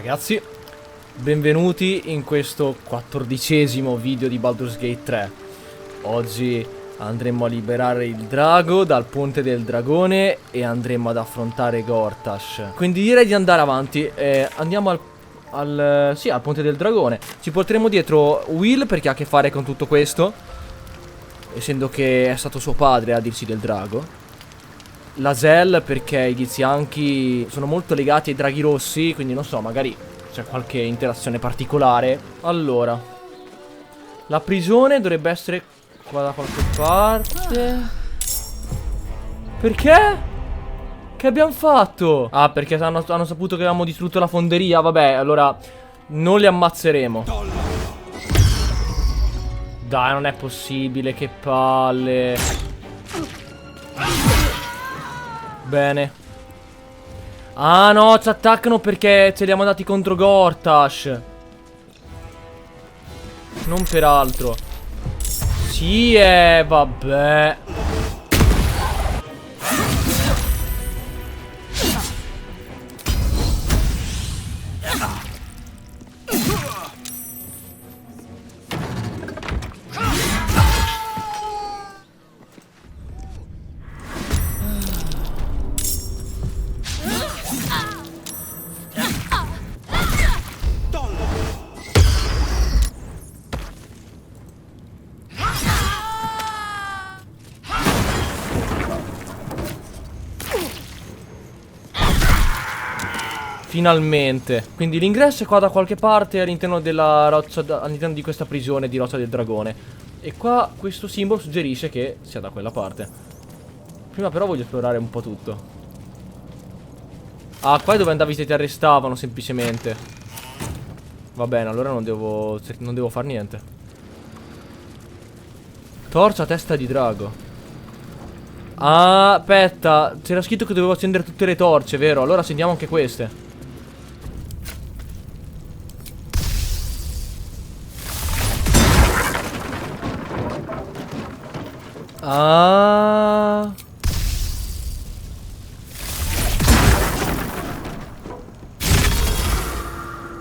Ragazzi, benvenuti in questo 14° video di Baldur's Gate 3. Oggi andremo a liberare il drago dal ponte del dragone e andremo ad affrontare Gortash. Quindi direi di andare avanti. Andiamo al ponte del dragone. Ci porteremo dietro Wyll perché ha a che fare con tutto questo, essendo che è stato suo padre a dirci del drago. La Zell perché i Ghizianchi sono molto legati ai draghi rossi, quindi non so, magari c'è qualche interazione particolare. Allora, la prigione dovrebbe essere qua da qualche parte. Perché? Che abbiamo fatto? Ah, perché hanno saputo che avevamo distrutto la fonderia. Vabbè, allora non li ammazzeremo. Dai, non è possibile, che palle. Bene. Ah no, ci attaccano perché ce li hanno dati contro Gortash. Non per altro. Sì, vabbè. Finalmente. Quindi l'ingresso è qua da qualche parte all'interno della roccia, all'interno di questa prigione di roccia del dragone. E qua questo simbolo suggerisce che sia da quella parte. Prima però voglio esplorare un po' tutto. Ah, qua è dove andavi se ti arrestavano semplicemente. Va bene, allora non devo fare niente. Torcia a testa di drago. Ah, aspetta, c'era scritto che dovevo accendere tutte le torce, vero? Allora accendiamo anche queste. Ah.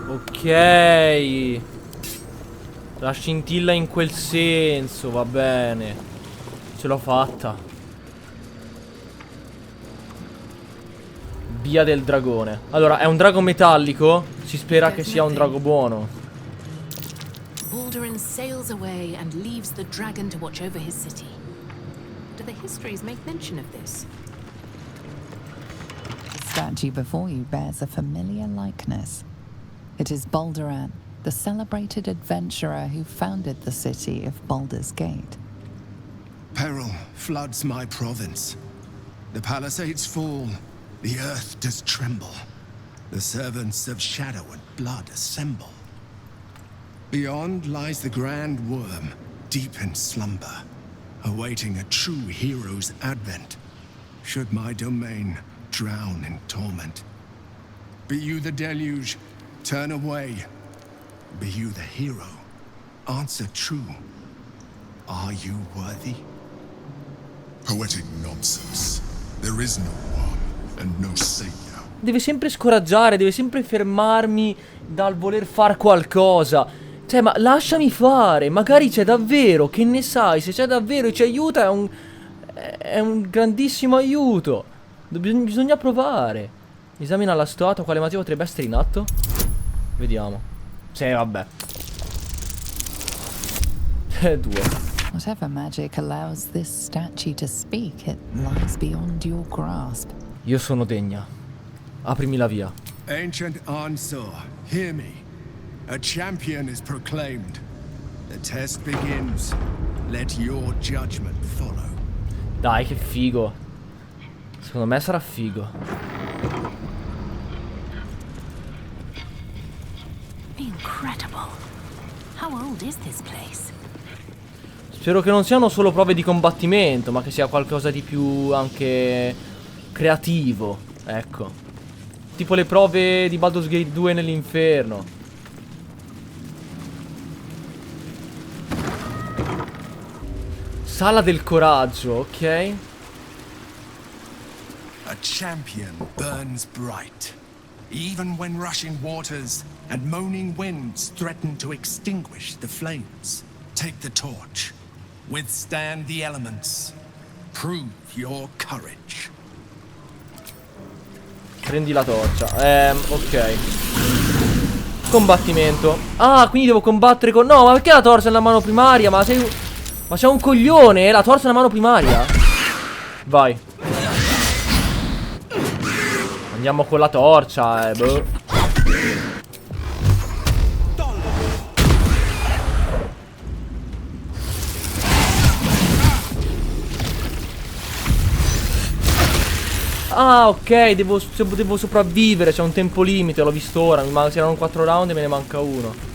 Ok. La scintilla in quel senso, va bene. Ce l'ho fatta. Via del dragone. Allora, è un drago metallico. Si spera che sia un drago buono. Baldur sails away and leaves the dragon to watch over his city. Do the histories make mention of this? The statue before you bears a familiar likeness. It is Baldur, the celebrated adventurer who founded the city of Baldur's Gate. Peril floods my province. The palisades fall, the earth does tremble. The servants of shadow and blood assemble. Beyond lies the grand worm, deep in slumber, awaiting a true hero's advent, should my domain drown in torment. Be you the deluge, turn away. Be you the hero, answer true. Are you worthy? Poetic nonsense. There is no one and no savior. Deve sempre scoraggiare, deve sempre fermarmi dal voler far qualcosa. Cioè, ma lasciami fare. Magari c'è davvero, che ne sai? Se c'è davvero e ci aiuta è un grandissimo aiuto. Bisogna provare. Esamina la statua, quale magia potrebbe essere in atto? Vediamo. Sì, vabbè. 2. Whatever magic allows this statue to speak, it lies beyond your grasp. Io sono degna. Aprimi la via. Ancient Ansur, hear me. A champion is proclaimed. The test begins. Let your judgment follow. Dai, che figo. Secondo me sarà figo. Incredible. How old is this place? Spero che non siano solo prove di combattimento, ma che sia qualcosa di più anche creativo. Ecco. Tipo le prove di Baldur's Gate 2 nell'inferno. Sala del coraggio, ok. A champion burns bright. even when rushing waters and moaning winds threaten to extinguish the flames. Take the torch. Withstand the elements. Prove your courage. Prendi la torcia. Ok. Combattimento. Ah, quindi devo combattere con... No, ma perché la torcia è nella mano primaria? Ma sei... Ma sei un coglione, la torcia è nella mano primaria. Vai. Andiamo con la torcia, boh. Ah, ok, devo sopravvivere, c'è un tempo limite, l'ho visto ora, c'erano 4 round e me ne manca uno.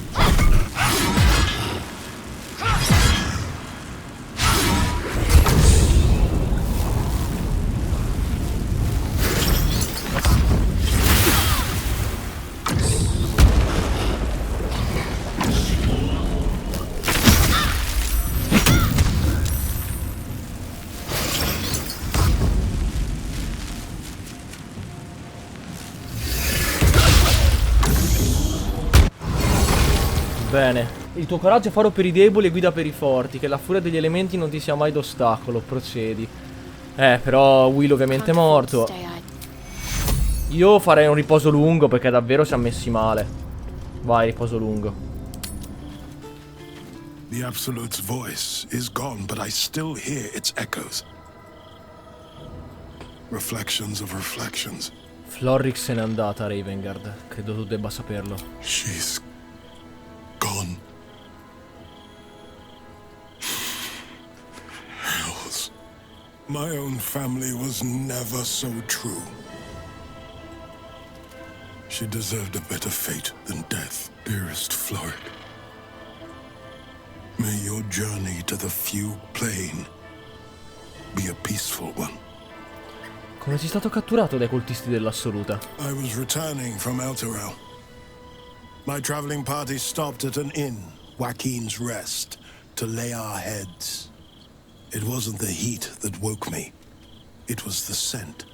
Bene. Il tuo coraggio è faro per i deboli e guida per i forti. Che la furia degli elementi non ti sia mai d'ostacolo. Procedi. Però Wyll ovviamente è morto. Io farei un riposo lungo perché davvero siamo messi male. Vai, riposo lungo. The Absolute's voice is gone, but I still hear its echoes. Reflections of reflections. Florrix se n'è andata, Ravengard. Credo tu debba saperlo. She's gone. Hells. My own family was never so true. She deserved a better fate than death, dearest Floric. May your journey to the Fugue Plain be a peaceful one. Come sei stato catturato dai cultisti dell'Assoluta? I was returning from Elturel. My traveling party stopped at an inn, Joaquin's Rest, to lay our heads. It wasn't the heat that woke me. It was the scent.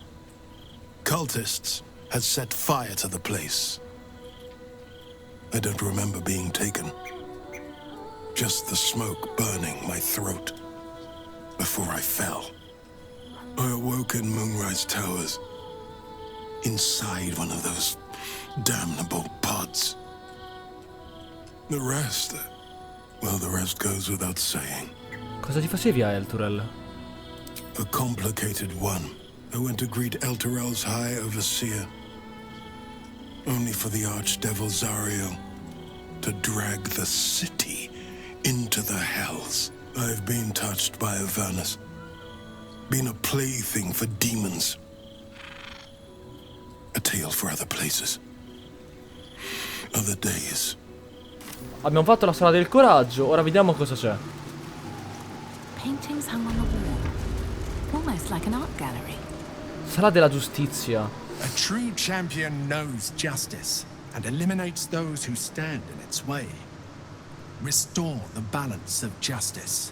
Cultists had set fire to the place. I don't remember being taken. Just the smoke burning my throat before I fell. I awoke in Moonrise Towers, inside one of those damnable pods. The rest, well, the rest goes without saying. Cosa ti facevi a Elturel? A complicated one. I went to greet Elturel's High Overseer, only for the Archdevil Zariel to drag the city into the hells. I've been touched by Avernus, been a plaything for demons, a tale for other places, other days. Abbiamo fatto la sala del coraggio, ora vediamo cosa c'è. Paintings hung on the wall, almost like an art gallery. Sala della giustizia. A true champion knows justice and eliminates those who stand in its way. Restore the balance of justice.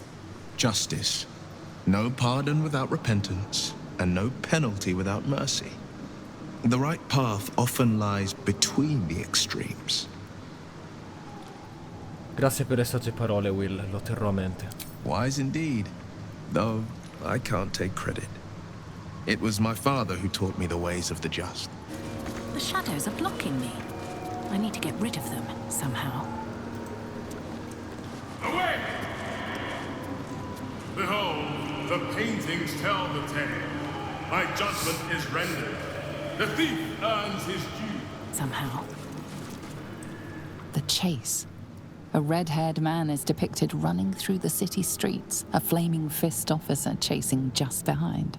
Justice. No pardon without repentance, and no penalty without mercy. The right path often lies between the extremes. Grazie per le sagge parole, Wyll, lo terrò a mente. Wise indeed, though I can't take credit. It was my father who taught me the ways of the just. The shadows are blocking me. I need to get rid of them somehow. Away! Behold, the paintings tell the tale. My judgment is rendered. The thief earns his due. Somehow. The chase. A red-haired man is depicted running through the city streets, a flaming fist officer chasing just behind.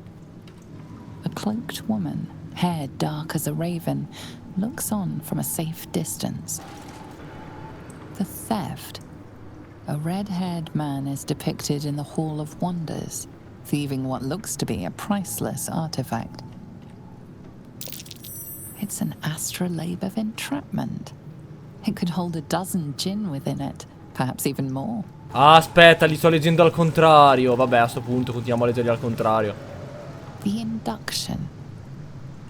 A cloaked woman, hair dark as a raven, looks on from a safe distance. The theft. A red-haired man is depicted in the Hall of Wonders, thieving what looks to be a priceless artifact. It's an astrolabe of entrapment. It could hold a dozen djinn within it, perhaps even more. Ah, aspetta, li sto leggendo al contrario. Vabbè, a sto punto continuiamo a leggerli al contrario. The Induction.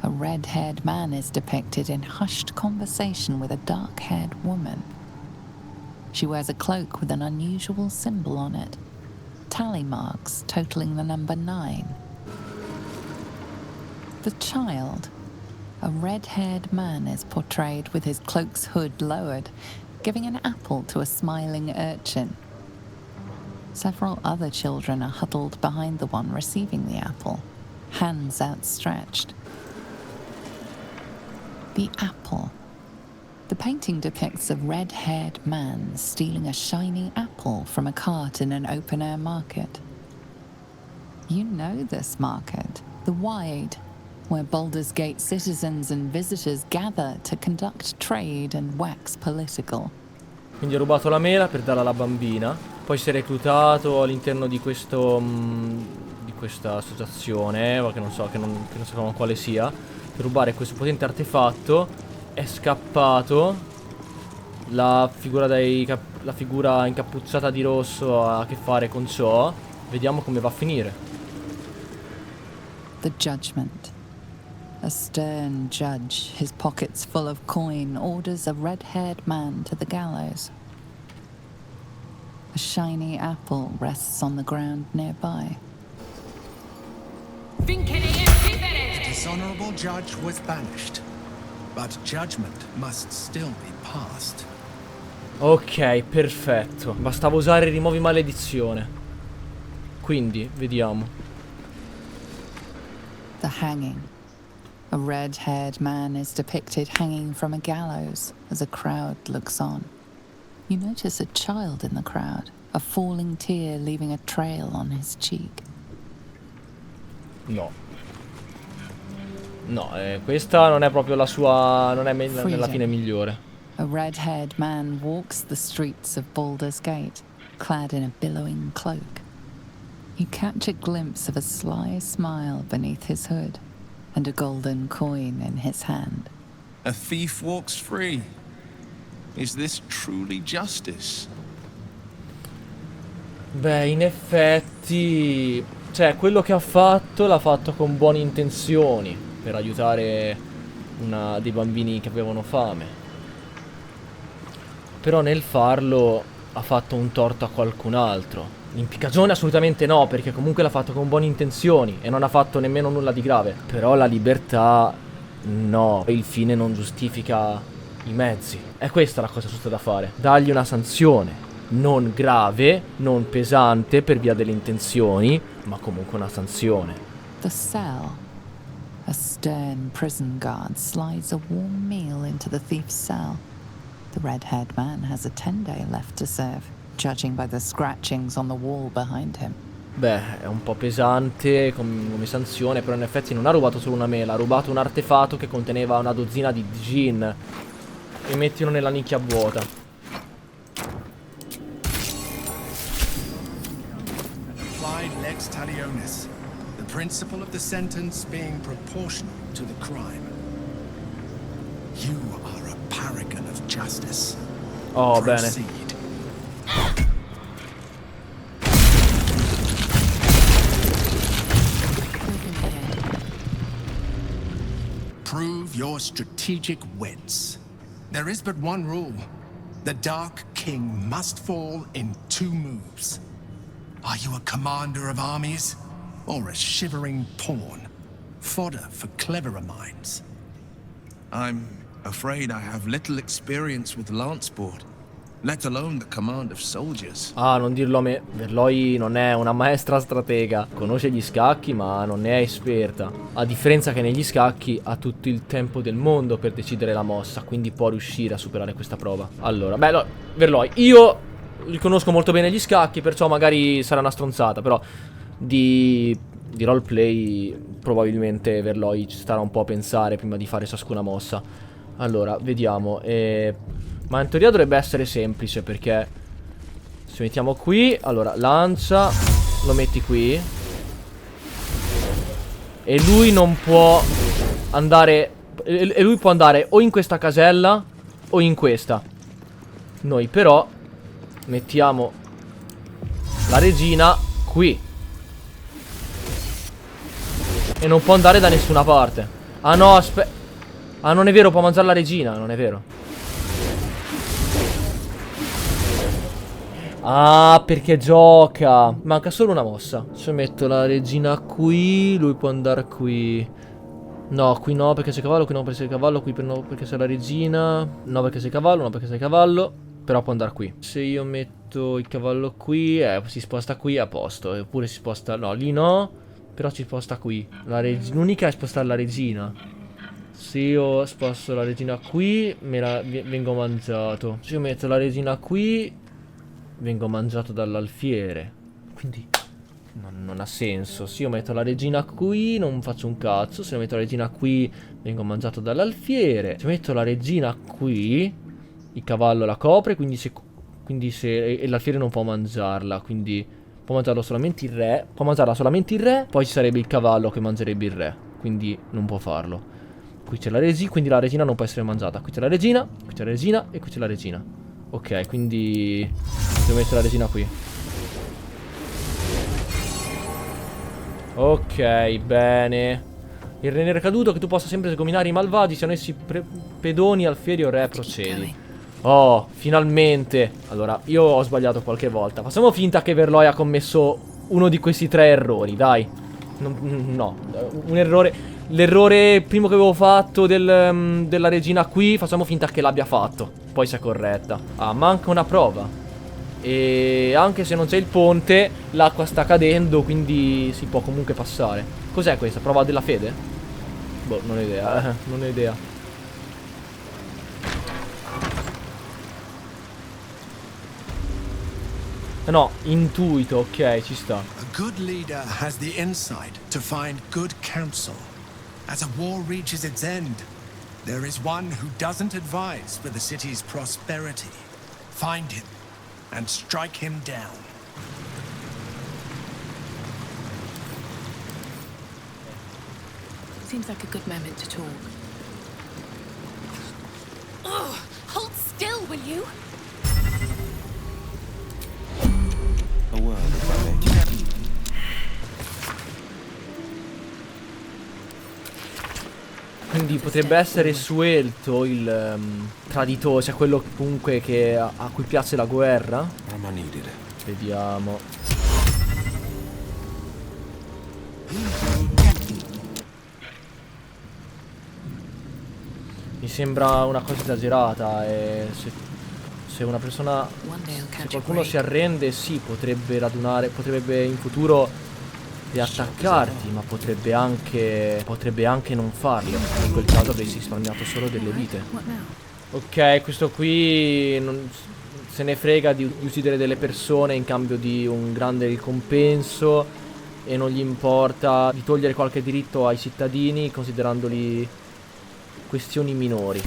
A red-haired man is depicted in hushed conversation with a dark-haired woman. She wears a cloak with an unusual symbol on it, tally marks totaling the number 9. The child, a red-haired man, is portrayed with his cloak's hood lowered, giving an apple to a smiling urchin. Several other children are huddled behind the one receiving the apple, hands outstretched. The apple. The painting depicts a red-haired man stealing a shiny apple from a cart in an open-air market. You know this market, the Wide, where Baldur's Gate citizens and visitors gather to conduct trade and wax political. Quindi ha rubato la mela per darla alla bambina, poi si è reclutato all'interno di questo di questa associazione, che non sappiamo quale sia, per rubare questo potente artefatto. È scappato. La figura incappucciata di rosso ha a che fare con ciò. Vediamo come va a finire. The Judgment. A stern judge, his pockets full of coin, orders a red-haired man to the gallows. A shiny apple rests on the ground nearby. The dishonorable judge was banished, but judgment must still be passed. Ok, perfetto. Bastava usare rimuovi maledizione. Quindi, vediamo. The hanging. A red-haired man is depicted hanging from a gallows as a crowd looks on. You notice a child in the crowd, a falling tear leaving a trail on his cheek. No. No, questa non è proprio la sua... non è nella fine migliore. A red-haired man walks the streets of Baldur's Gate, clad in a billowing cloak. You catch a glimpse of a sly smile beneath his hood, and a golden coin in his hand. A thief walks free. Is this truly justice? Beh, in effetti... cioè, quello che ha fatto l'ha fatto con buone intenzioni, per aiutare dei bambini che avevano fame. Però nel farlo ha fatto un torto a qualcun altro. L'impiccagione assolutamente no, perché comunque l'ha fatto con buone intenzioni e non ha fatto nemmeno nulla di grave. Però la libertà no, il fine non giustifica i mezzi. È questa la cosa giusta da fare. Dargli una sanzione, non grave, non pesante per via delle intenzioni, ma comunque una sanzione. The cell. A stern prison guard slides a warm meal into the thief's cell. The red-haired man has a 10-day left to serve, judging by the scratchings on the wall behind him. Beh, è un po' pesante come sanzione, però in effetti non ha rubato solo una mela, ha rubato un artefatto che conteneva una dozzina di gin. E mettilo nella nicchia vuota. Applied lex talionis, the principle of the sentence being proportional to the crime. You are a paragon of justice. Oh, bene. Proceed. Prove your strategic wits. There is but one rule. The Dark King must fall in 2 moves. Are you a commander of armies, or a shivering pawn? Fodder for cleverer minds. I'm afraid I have little experience with lance sport, let alone the command of soldiers. Ah, non dirlo a me. Verloi non è una maestra stratega. Conosce gli scacchi, ma non ne è esperta. A differenza che negli scacchi ha tutto il tempo del mondo per decidere la mossa, quindi può riuscire a superare questa prova. Allora, beh, Verloi, io li conosco molto bene gli scacchi, perciò magari sarà una stronzata, però di roleplay probabilmente Verloi ci starà un po' a pensare prima di fare ciascuna mossa. Allora, vediamo. Ma in teoria dovrebbe essere semplice, perché se mettiamo qui, allora lancia, lo metti qui e lui non può andare, e lui può andare o in questa casella o in questa. Noi però mettiamo la regina qui e non può andare da nessuna parte. Ah no, aspetta. Ah, non è vero, può mangiare la regina, non è vero. Ah, perché gioca. Manca solo una mossa. Se metto la regina qui, lui può andare qui. No, qui no perché sei cavallo, qui no perché sei cavallo, qui no perché sei la regina. No perché sei cavallo, no perché sei cavallo. Però può andare qui. Se io metto il cavallo qui, si sposta qui, a posto. Oppure si sposta, no, lì no. Però si sposta qui. L'unica è spostare la regina. Se io sposto la regina qui, vengo mangiato. Se io metto la regina qui, vengo mangiato dall'alfiere. Quindi non ha senso. Se io metto la regina qui, non faccio un cazzo. Se io metto la regina qui, vengo mangiato dall'alfiere. Se metto la regina qui, il cavallo la copre. E l'alfiere non può mangiarla. Quindi può mangiarlo solamente il re. Può mangiarla solamente il re. Poi ci sarebbe il cavallo che mangerebbe il re. Quindi non può farlo. Qui c'è la regina, quindi la regina non può essere mangiata. Qui c'è la regina, qui c'è la regina e qui c'è la regina. Ok, quindi devo mettere la regina qui. Ok, bene. Il re nero è caduto, che tu possa sempre sgominare i malvagi, siano essi pedoni, alfieri o re, procedi. Oh, finalmente. Allora, io ho sbagliato qualche volta. Facciamo finta che Verloi ha commesso uno di questi 3 errori, dai. No, un errore. L'errore primo che avevo fatto della regina qui, facciamo finta che l'abbia fatto. Poi si è corretta. Ah, manca una prova. E anche se non c'è il ponte, l'acqua sta cadendo, quindi si può comunque passare. Cos'è questa? Prova della fede? Boh, non ho idea, non ho idea. No, intuito, ok, ci sta. A good leader has the insight to find good counsel. As a war reaches its end, there is one who doesn't advise for the city's prosperity. Find him and strike him down. Seems like a good moment to talk. Ugh! Hold still, will you? A word, if I may. Quindi potrebbe essere Suelto il traditore, cioè quello comunque a cui piace la guerra. Vediamo. Mi sembra una cosa esagerata e se una persona, se qualcuno si arrende, sì, potrebbe potrebbe in futuro riattaccarti, ma potrebbe anche non farlo. In quel caso avresti risparmiato solo delle vite. Ok, questo qui se ne frega di uccidere delle persone in cambio di un grande ricompenso e non gli importa di togliere qualche diritto ai cittadini considerandoli questioni minori.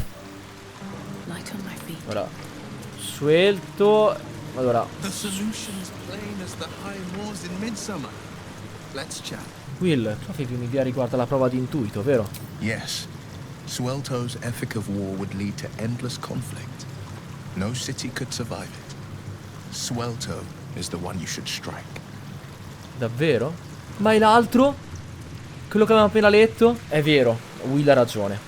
Ora, Suelto. Allora, Let's chat. Wyll, tu avevi un'idea riguardo alla prova di intuito, vero? Yes. Suelto's ethic of war would lead to endless conflict. No city could survive it. Suelto is the one you should strike. Davvero? Ma è l'altro? Quello che avevamo appena letto? È vero, Wyll ha ragione.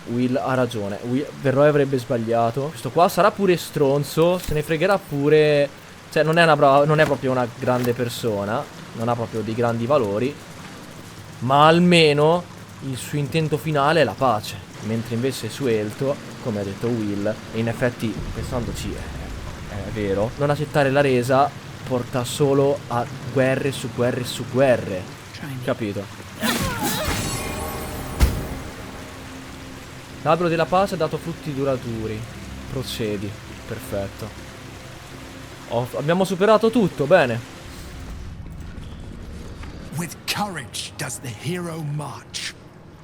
Wyll ha ragione. Verloi avrebbe sbagliato. Questo qua sarà pure stronzo, se ne fregherà pure. Cioè non è proprio una grande persona. Non ha proprio dei grandi valori. Ma almeno il suo intento finale è la pace. Mentre invece Suelto, come ha detto Wyll, e in effetti pensandoci è vero, non accettare la resa porta solo a guerre su guerre su guerre. Capito? L'albero della pace ha dato frutti duraturi. Procedi. Perfetto. Abbiamo superato tutto, bene. With courage does the hero march,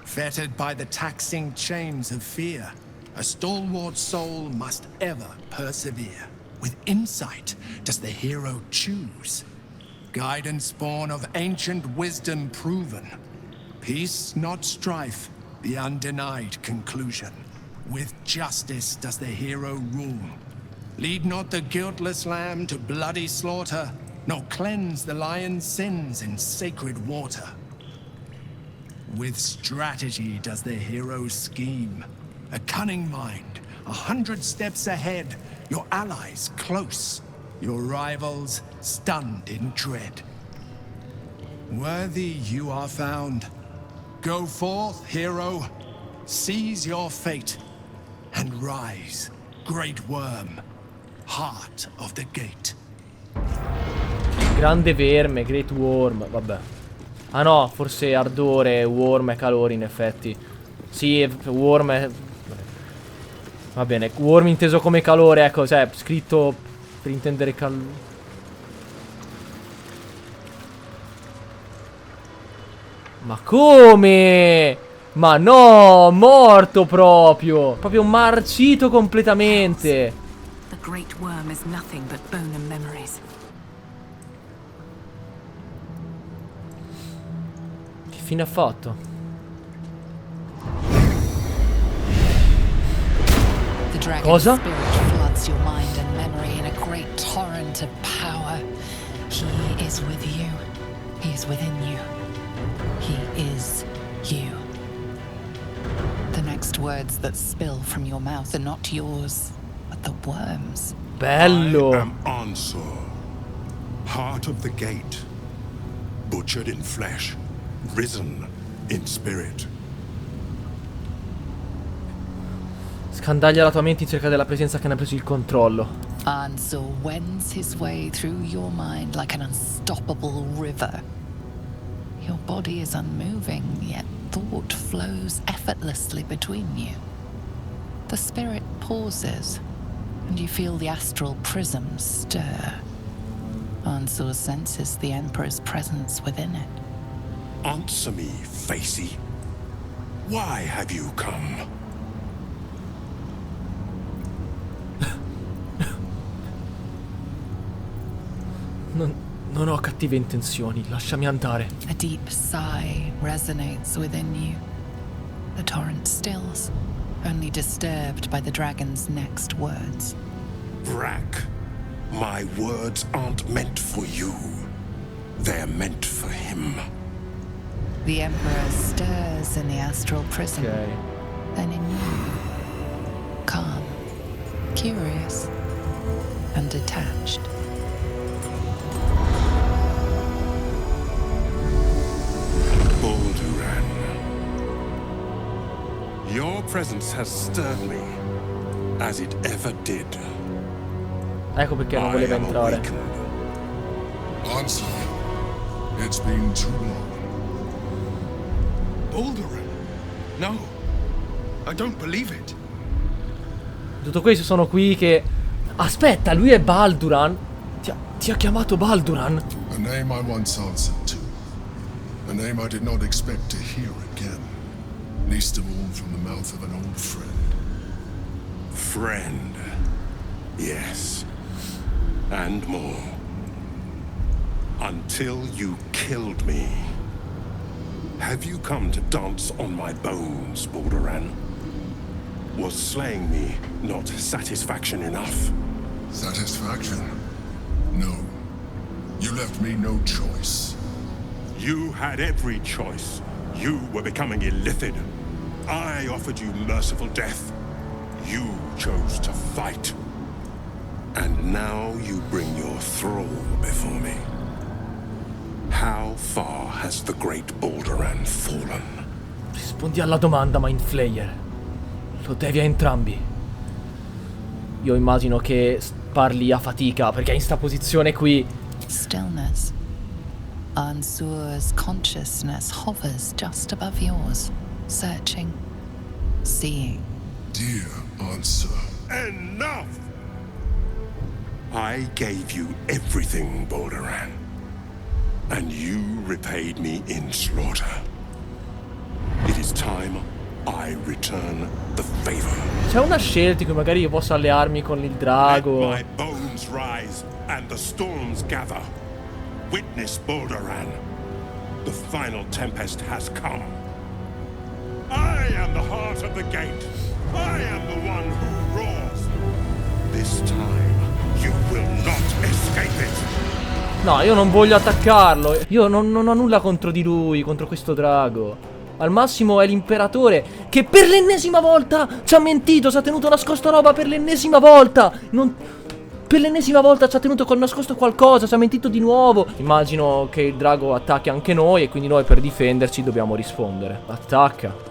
fettered by the taxing chains of fear. A stalwart soul must ever persevere. With insight does the hero choose, guidance born of ancient wisdom proven. Peace, not strife, the undenied conclusion. With justice does the hero rule. Lead not the guiltless lamb to bloody slaughter, nor cleanse the lion's sins in sacred water. With strategy does the hero scheme. A cunning mind, 100 steps ahead. Your allies close. Your rivals stunned in dread. Worthy you are found. Go forth, hero. Seize your fate. And rise, great worm. Heart of the gate. Grande verme, great worm, vabbè. Ah no, forse ardore, worm è calore in effetti. Sì, worm è... Va bene, worm inteso come calore, ecco, cioè, scritto per intendere Ma come? Ma no, morto proprio. Proprio marcito completamente. The great worm is nothing but bone and memories. Che fine ha fatto? The dragon's Cosa? spirit floods your mind and memory in a great torrent of power. He is with you. He is within you. He is you. The next words that spill from your mouth are not yours, but the worm's. Bello. I am Ansur, heart of the gate, butchered in flesh, risen in spirit. Scandaglia la tua mente in cerca della presenza che ne ha preso il controllo. Ansur wends his way through your mind like an unstoppable river. Your body is unmoving, yet thought flows effortlessly between you. The spirit pauses, and you feel the astral prism stir. Ansur senses the Emperor's presence within it. Answer me, Facey. Why have you come? Non ho cattive intenzioni, lasciami andare. A deep sigh resonates within you. The torrent stills, only disturbed by the dragon's next words. Brak, my words aren't meant for you. They're meant for him. The Emperor stirs in the astral prism, Ok. then in you. Calm, curious, and detached. Balduran, your presence has stirred me, as it ever did. Ecco perché non I voleva am entrare. awakened. Ansur, it's been too long. Baldur! No, I don't believe it. Tutto questo sono qui che... Aspetta, lui è Balduran? Ti ha chiamato Balduran? A name I once answered to. A name I did not expect to hear again. Least of all from the mouth of an old friend. Friend. Yes. And more. Until you killed me. Have you come to dance on my bones, Balduran? Was slaying me not satisfaction enough? Satisfaction? No. You left me no choice. You had every choice. You were becoming illithid. I offered you merciful death. You chose to fight. And now you bring your thrall before me. How far has the great Balduran fallen? Rispondi alla domanda, Mindflayer. Lo devi a entrambi. Io immagino che parli a fatica, perché in sta posizione qui. Stillness. Ansur's consciousness hovers just above yours, searching, seeing. Dear Ansur. Enough! I gave you everything, Balduran. And you repaid me in slaughter. It is time I return the favor. C'è una scelta in cui magari io posso allearmi con il drago. Let my bones rise and the storms gather. Witness, Balduran. The final tempest has come. I am the heart of the gate. I am the one who roars. This time, you will not escape it. No, io non voglio attaccarlo. Io non ho nulla contro di lui, contro questo drago. Al massimo è l'imperatore, che per l'ennesima volta ci ha mentito, ci ha tenuto nascosto roba per l'ennesima volta. Per l'ennesima volta ci ha tenuto nascosto qualcosa, ci ha mentito di nuovo. Immagino che il drago attacchi anche noi e quindi noi per difenderci dobbiamo rispondere. Attacca.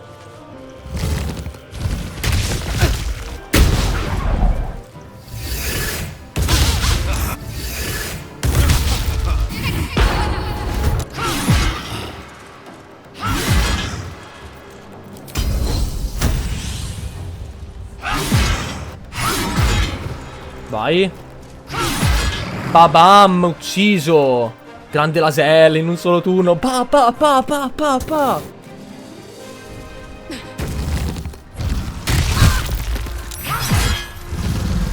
Vai. Babam, ucciso. Grande laselle in un solo turno. Pa.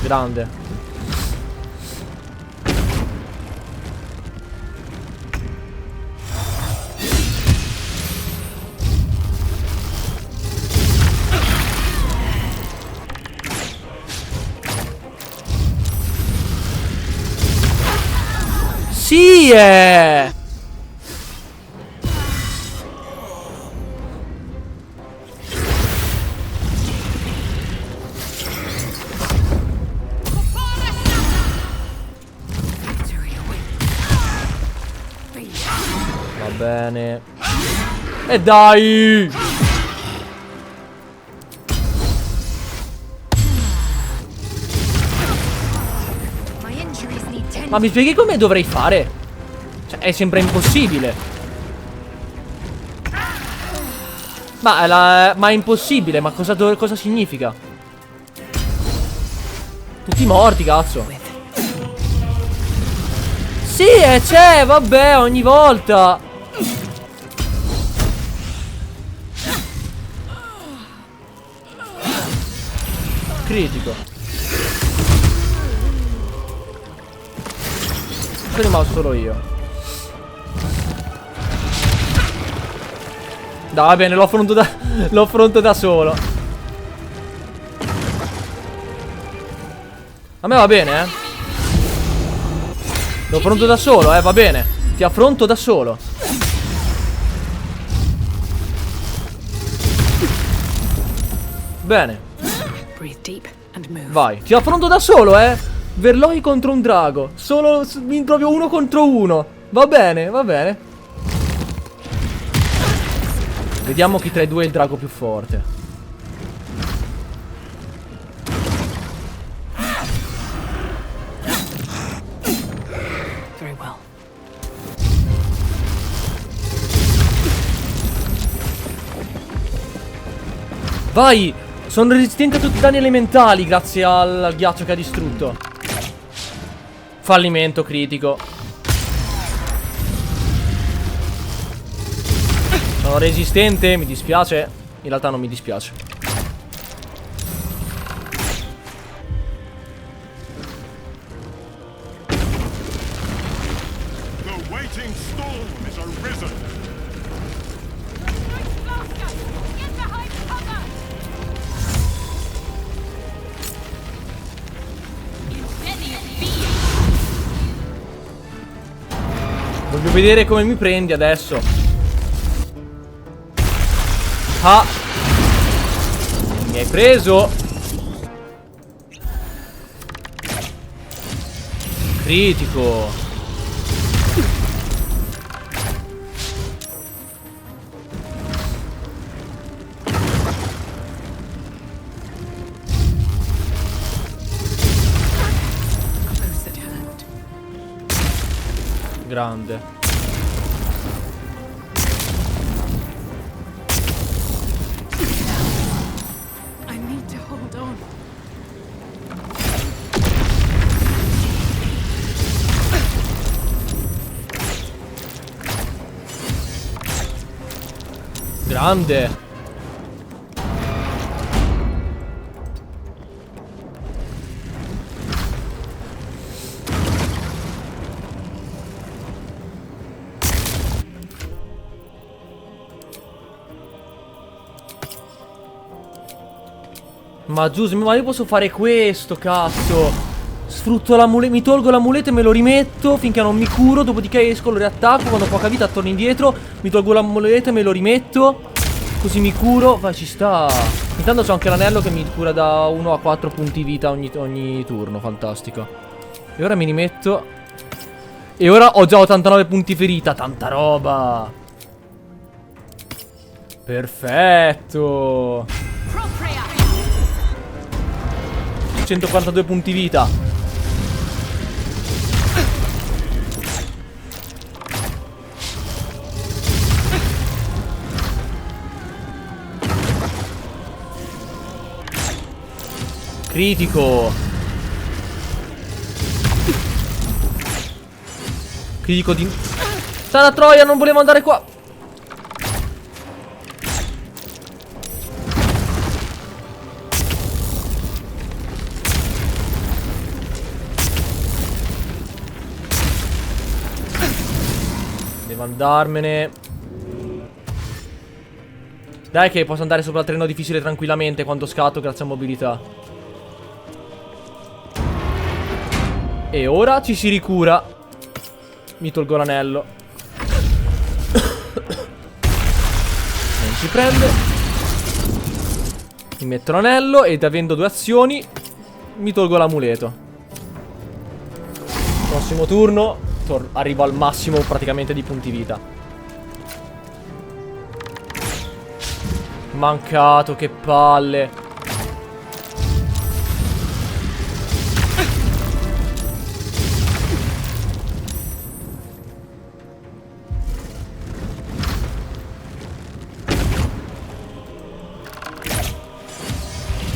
Grande. Sì, Va bene. E dai! Ma mi spieghi come dovrei fare? Cioè, è sempre impossibile. Ma è impossibile, ma cosa significa? Tutti morti, cazzo. Sì, c'è, vabbè, ogni volta. Critico. Sono rimasto solo io. Dai, va bene, lo affronto da solo. A me va bene, eh. Lo affronto da solo, va bene. Ti affronto da solo. Bene. Vai, ti affronto da solo, Verloi contro un drago. Solo proprio uno contro uno. Va bene, va bene. Vediamo chi tra i due è il drago più forte. Very well. Vai! Sono resistente a tutti i danni elementali grazie al ghiaccio che ha distrutto. Fallimento critico. Sono resistente, mi dispiace. In realtà non mi dispiace. The waiting storm is arisen. Voglio vedere come mi prendi adesso. Ah! Mi hai preso. Critico. Grande. I need to hold on. Grande. Ma Giuse, ma io posso fare questo, cazzo. Sfrutto l'amuleto, mi tolgo l'amuleto e me lo rimetto finché non mi curo. Dopodiché esco, lo riattacco. Quando ho poca vita torno indietro. Mi tolgo l'amuleto e me lo rimetto. Così mi curo. Vai, ci sta. Intanto c'ho anche l'anello che mi cura da 1 a 4 punti vita ogni turno. Fantastico. E ora mi rimetto. E ora ho già 89 punti ferita. Tanta roba. Perfetto. 142 punti vita. Critico. Critico di... Sana troia, non volevo andare qua. Devo andarmene. Dai che posso andare sopra il terreno difficile tranquillamente quando scatto grazie a mobilità. E ora ci si ricura. Mi tolgo l'anello. Non si prende. Mi metto l'anello ed avendo 2 azioni mi tolgo l'amuleto. Prossimo turno arrivo al massimo praticamente di punti vita. Mancato, che palle.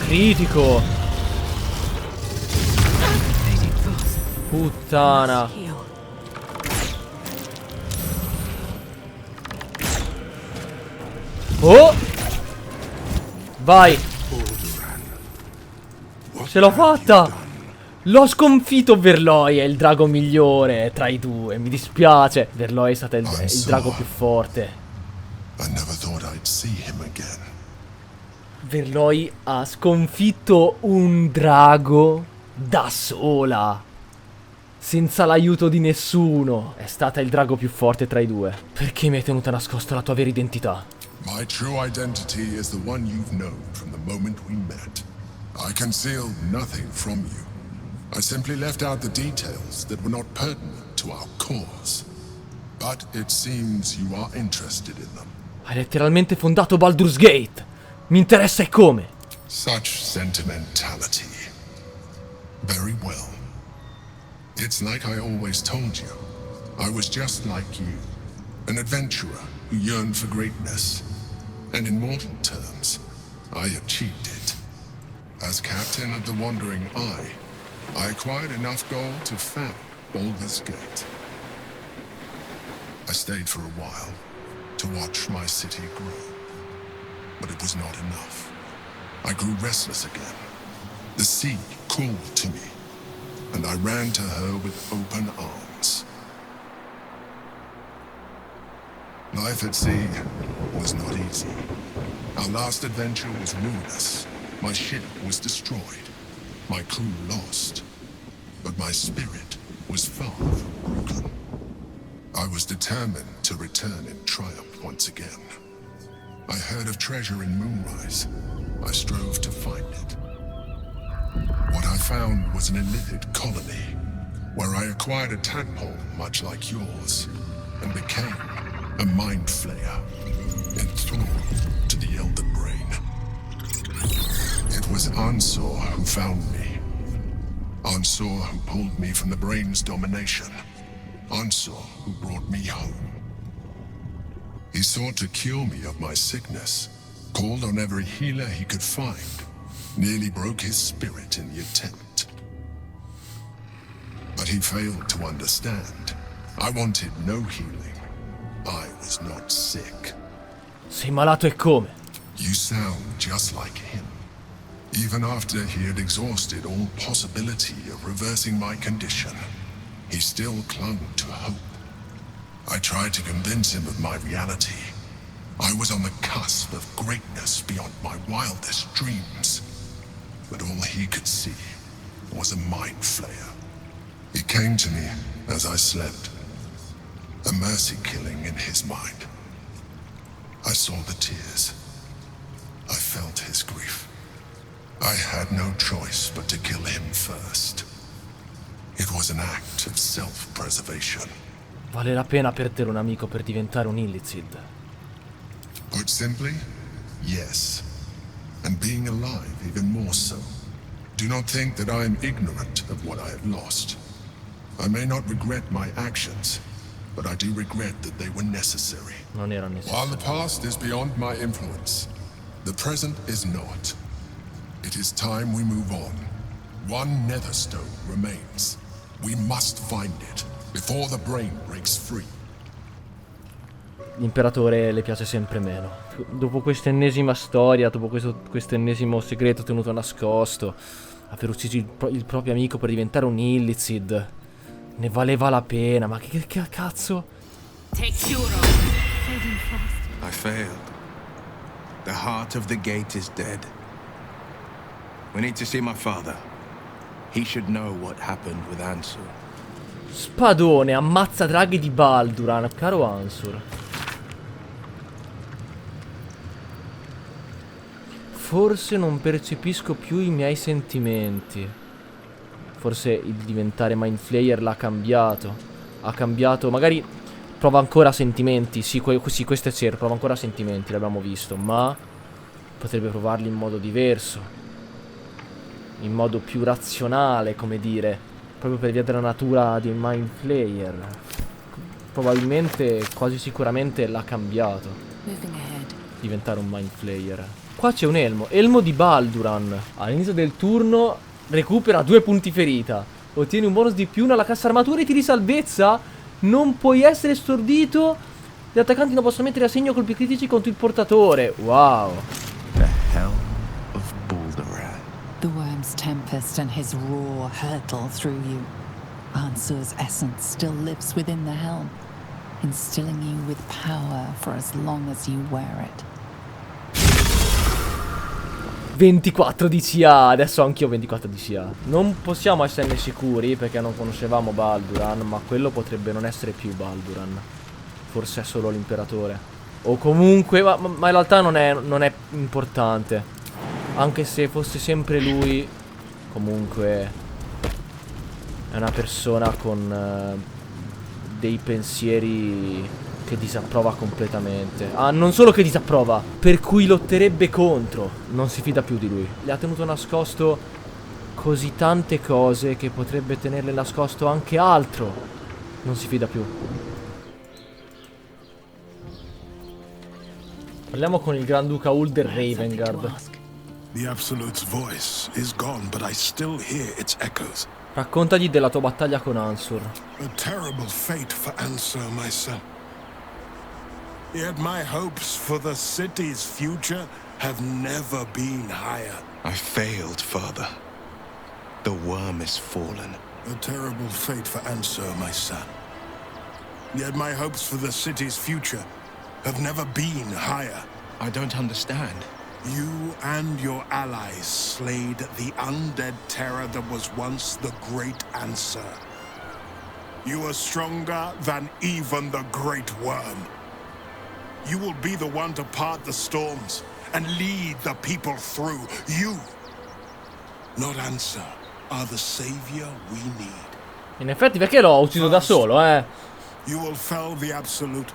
Critico. Puttana. Oh. Vai. Ce l'ho fatta. L'ho sconfitto. Verloi è il drago migliore tra i due. Mi dispiace. Verloi è stato il drago più forte. I never thought I'd see him again. Verloi ha sconfitto un drago da sola, senza l'aiuto di nessuno. È stata il drago più forte tra i due. Perché mi hai tenuta nascosta la tua vera identità? My true identity is the one you've known from the moment we met. I concealed nothing from you. I simply left out the details that were not pertinent to our cause. But it seems you are interested in them. Hai letteralmente fondato Baldur's Gate. Mi interessa e come. Such sentimentality. Very well. It's like I always told you. I was just like you. An adventurer who yearned for greatness. And in mortal terms, I achieved it. As captain of the Wandering Eye, I acquired enough gold to found Baldur's Gate. I stayed for a while to watch my city grow. But it was not enough. I grew restless again. The sea called to me, and I ran to her with open arms. Life at sea was not easy. Our last adventure was ruinous. My ship was destroyed. My crew lost. But my spirit was far from broken. I was determined to return in triumph once again. I heard of treasure in Moonrise. I strove to find it. What I found was an illithid colony, where I acquired a tadpole much like yours, and became a mind flayer, enthralled to the Elder Brain. It was Ansur who found me. Ansur who pulled me from the Brain's domination. Ansur who brought me home. He sought to cure me of my sickness, called on every healer he could find, nearly broke his spirit in the attempt. But he failed to understand. I wanted no healing. I was not sick. Sei malato e come? You sound just like him. Even after he had exhausted all possibility of reversing my condition, he still clung to hope. I tried to convince him of my reality. I was on the cusp of greatness beyond my wildest dreams. But all he could see was a mind flayer. He came to me as I slept, a mercy killing in his mind. I saw the tears, felt his grief. I had no choice but to kill him first. It was an act of self-preservation. Vale la pena perdere un amico per diventare un Illithid. Put simply, yes. And being alive even more so. Do not think that I am ignorant of what I have lost. I may not regret my actions, but I do regret that they were necessary. Non era While necessario. the past is beyond my influence, the present is not. It is time we move on. One netherstone remains. We must find it before the brain breaks free. L'imperatore le piace sempre meno. Dopo questa ennesima storia, dopo questo ennesimo segreto tenuto nascosto, aver ucciso il proprio amico per diventare un Illithid, ne valeva la pena. Ma che cazzo? Take Curo. I failed. The heart of the gate is dead. We need to see my father. He should know what happened with Ansur. Spadone, ammazza draghi di Baldur, caro Ansur. Forse non percepisco più i miei sentimenti. Forse il diventare Mind Flayer l'ha cambiato. Ha cambiato, magari prova ancora sentimenti. Sì, questo è certo, prova ancora sentimenti, l'abbiamo visto. Ma potrebbe provarli in modo diverso. In modo più razionale, come dire. Proprio per via della natura di Mind Flayer. Probabilmente, quasi sicuramente l'ha cambiato. Diventare un Mind Flayer. Qua c'è un elmo di Balduran. All'inizio del turno recupera 2 punti ferita. Ottieni un bonus di più nella cassa armatura e tiri salvezza. Non puoi essere stordito. Gli attaccanti non possono mettere a segno colpi critici contro il portatore. Wow. The hell of Baldur. The worm's tempest and his roar hurtle through you. Ansur's essence still lives within the helm, instilling you with power for as long as you wear it. 24 di CA, adesso anch'io 24 di CA. Non possiamo esserne sicuri perché non conoscevamo Balduran, ma quello potrebbe non essere più Balduran. Forse è solo l'imperatore. O comunque, ma in realtà non è importante. Anche se fosse sempre lui, comunque è una persona con dei pensieri che disapprova completamente. Ah, non solo che disapprova, per cui lotterebbe contro. Non si fida più di lui. Le ha tenuto nascosto così tante cose che potrebbe tenerle nascosto anche altro. Non si fida più. Parliamo con il Granduca Ulder Ravengard. The Absolute's voice is gone, but I still hear its echoes. Raccontagli della tua battaglia con Ansur. A terrible fate for Ansur, my son. Yet my hopes for the city's future have never been higher. I failed, father. The worm is fallen. A terrible fate for Ansur, my son. Yet my hopes for the city's future have never been higher. I don't understand. You and your allies slayed the undead terror that was once the great Ansur. You are stronger than even the great worm. You will be the one to part the storms and lead the people through. You, not Ansur, are the savior we need. In effetti, perché l'ho ucciso da solo, You will fell the Absolute.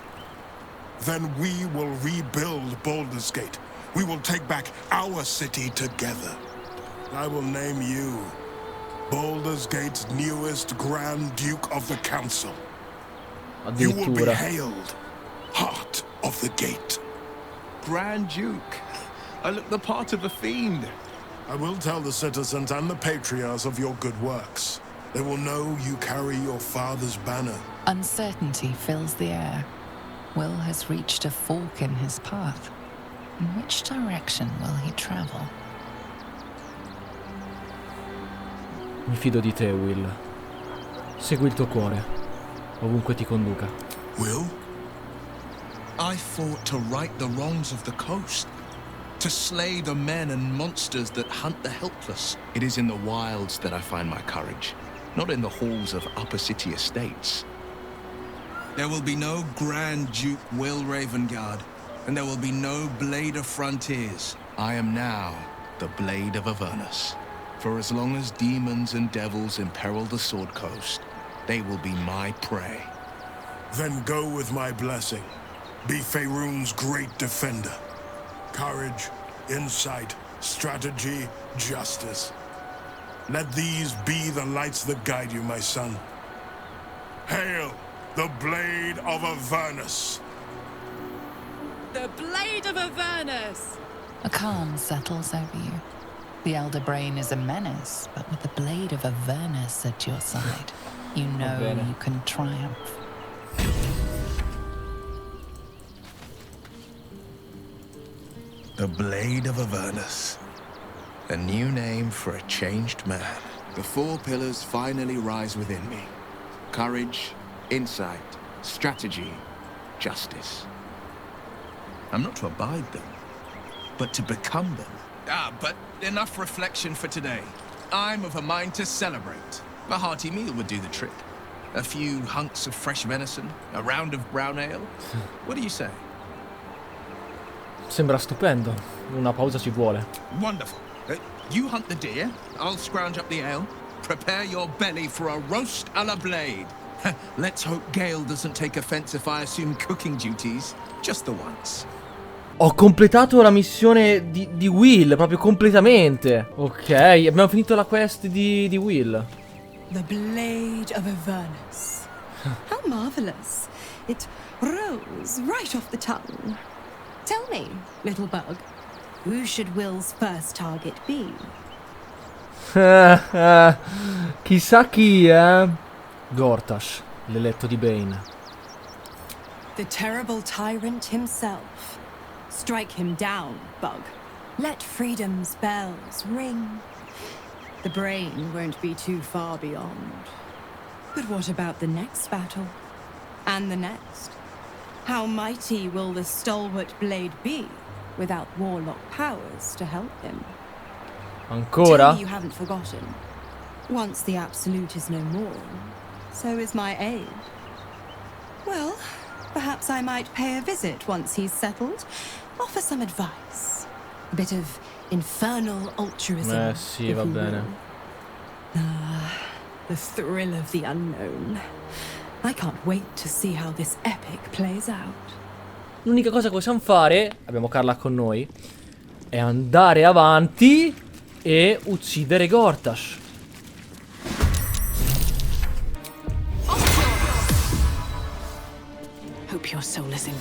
Then we will rebuild Baldur's Gate. We will take back our city together. I will name you Baldur's Gate's newest Grand Duke of the Council. You will be hailed Heart of the Gate. Grand Duke. I look the part of a fiend. I will tell the citizens and the patriarchs of your good works. They will know you carry your father's banner. Uncertainty fills the air. Wyll has reached a fork in his path. In which direction will he travel? Mi fido di te, Wyll. Segui il tuo cuore, ovunque ti conduca. Wyll? I fought to right the wrongs of the coast. To slay the men and monsters that hunt the helpless. It is in the wilds that I find my courage, not in the halls of upper city estates. There will be no Grand Duke Wyll Ravengard, and there will be no Blade of Frontiers. I am now the Blade of Avernus. For as long as demons and devils imperil the Sword Coast, they will be my prey. Then go with my blessing. Be Faerun's great defender. Courage, insight, strategy, justice. Let these be the lights that guide you, my son. Hail, the Blade of Avernus! The Blade of Avernus! A calm settles over you. The Elder Brain is a menace, but with the Blade of Avernus at your side, you know you can triumph. The Blade of Avernus. A new name for a changed man. The four pillars finally rise within me. Courage, insight, strategy, justice. I'm not to abide them, but to become them. But enough reflection for today. I'm of a mind to celebrate. A hearty meal would do the trick. A few hunks of fresh venison, a round of brown ale. What do you say? Sembra stupendo. Una pausa ci vuole. Wonderful. You hunt the deer, I'll scrounge up the ale. Prepare your belly for a roast a la Blade. Let's hope Gale doesn't take offense if I assume cooking duties, just the once. Ho completato la missione di Wyll, proprio completamente. Ok, abbiamo finito la quest di Wyll. The Blade of Avernus. How marvelous. It rolls right off the tongue. Tell me, little bug, who should Wyll's first target be? Chissà chi, Gortash, l'eletto di Bane. The terrible tyrant himself. Strike him down, bug. Let freedom's bells ring. The brain won't be too far beyond. But what about the next battle? And the next? How mighty will the stalwart blade be without warlock powers to help him? Ancora? Tell me you haven't forgotten. Once the Absolute is no more, so is my aid. Well, perhaps I might pay a visit once he's settled. Offer some advice. A bit of infernal altruism. Sì, va bene. The thrill of the unknown. I can't wait to see how this epic plays out. L'unica cosa che possiamo fare, abbiamo Karlach con noi, è andare avanti e uccidere Gortash. Hope your soul is in.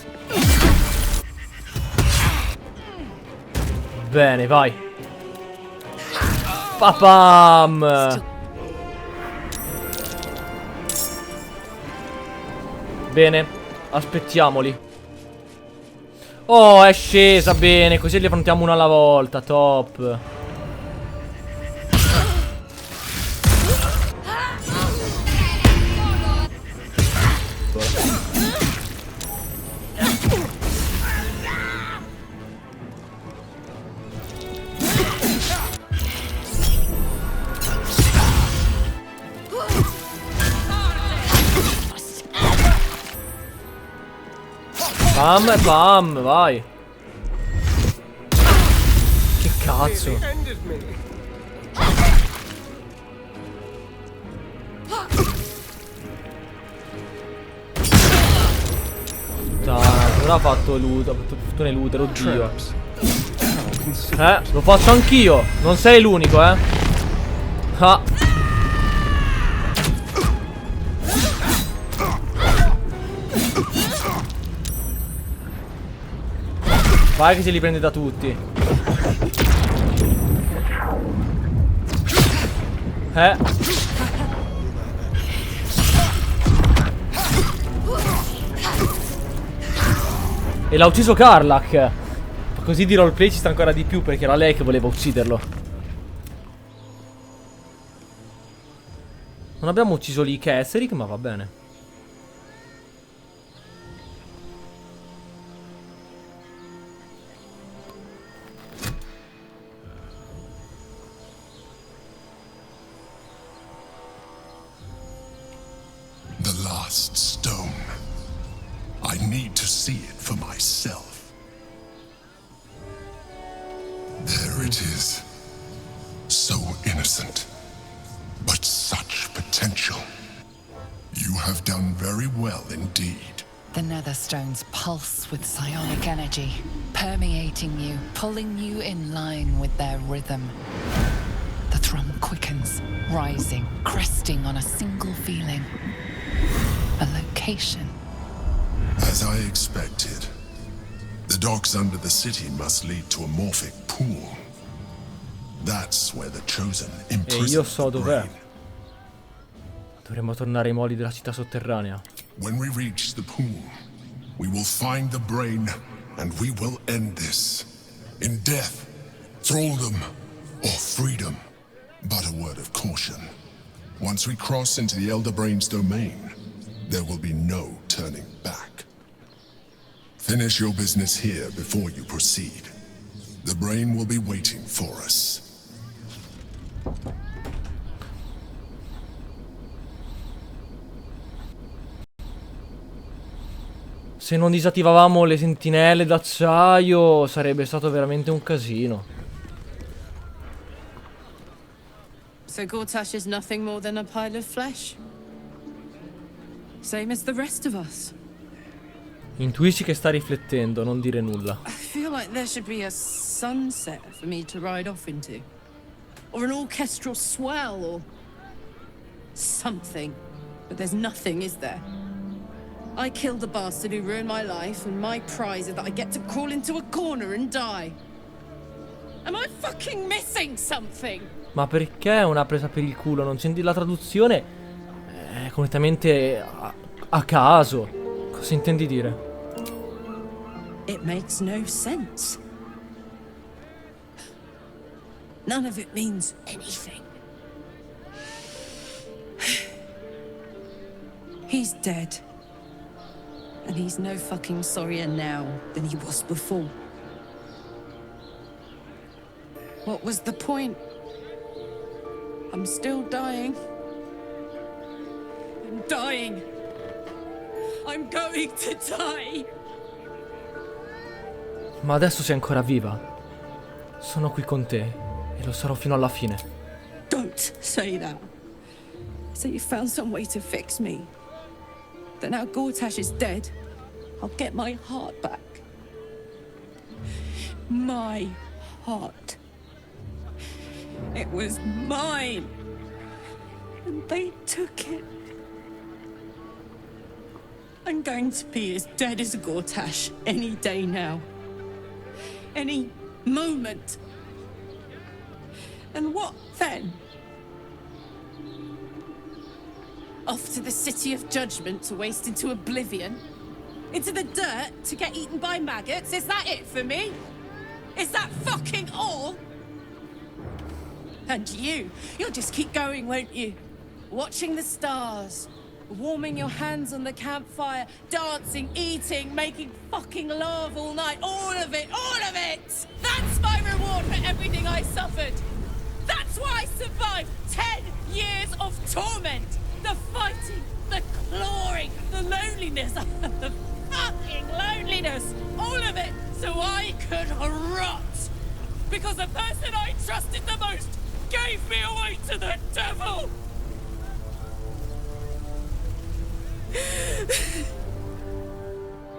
Bene, vai. Papam! Bene, aspettiamoli. Oh, è scesa, bene, così li affrontiamo una alla volta, top. Bam, bam, vai. Che cazzo. Puttana, ora ha fatto loot, ha fatto tutto nell'utero, oddio. Lo faccio anch'io. Non sei l'unico, Ah. Vai che se li prende da tutti. E l'ha ucciso Karlach. Così di roleplay ci sta ancora di più, perché era lei che voleva ucciderlo. Non abbiamo ucciso lì Kesserik, ma va bene. The last stone. I need to see it for myself. it is. So innocent, but such potential. You have done very well indeed. The netherstones pulse with psionic energy, permeating you, pulling you in line with their rhythm. The thrum quickens, rising, cresting on a single feeling. A location. As I expected, the docks under the city must lead to a morphic pool. That's where the chosen E io imprisoned so the dov'è. brain. Dovremmo tornare ai moli della città sotterranea. When we reach the pool, we will find the brain, and we will end this. In death, thraldom, or freedom. But a word of caution. Once we cross into the Elder Brain's domain, there will be no turning back. Finish your business here before you proceed. The brain will be waiting for us. Se non disattivavamo le sentinelle d'acciaio sarebbe stato veramente un casino. So Gortash is nothing more than a pile of flesh? Same as the rest of us? Intuisci che sta riflettendo, non dire nulla. I feel like there should be a sunset for me to ride off into. Or an orchestral swell, or something. But there's nothing, is there? I killed the bastard who ruined my life, and my prize is that I get to crawl into a corner and die. Am I fucking missing something? Ma perché è una presa per il culo? Non senti la traduzione? È completamente a caso. Cosa intendi dire? It makes no sense. None of it means anything. He's dead. And he's no fucking sorrier now than he was before. What was the point? I'm still dying. I'm dying. I'm going to die. Ma adesso sei ancora viva. Sono qui con te e lo sarò fino alla fine. Don't say that. So you found some way to fix me. That now Gortash is dead, I'll get my heart back. My heart. It was mine. And they took it. I'm going to be as dead as Gortash any day now. Any moment. And what then? Off to the City of Judgment to waste into oblivion? Into the dirt to get eaten by maggots? Is that it for me? Is that fucking all? And you'll just keep going, won't you? Watching the stars, warming your hands on the campfire, dancing, eating, making fucking love all night. All of it, all of it! That's my reward for everything I suffered. That's why I survived 10 years of torment. The fighting, the clawing, the loneliness, the fucking loneliness, all of it, so I could rot. Because the person I trusted the most gave me away to the devil.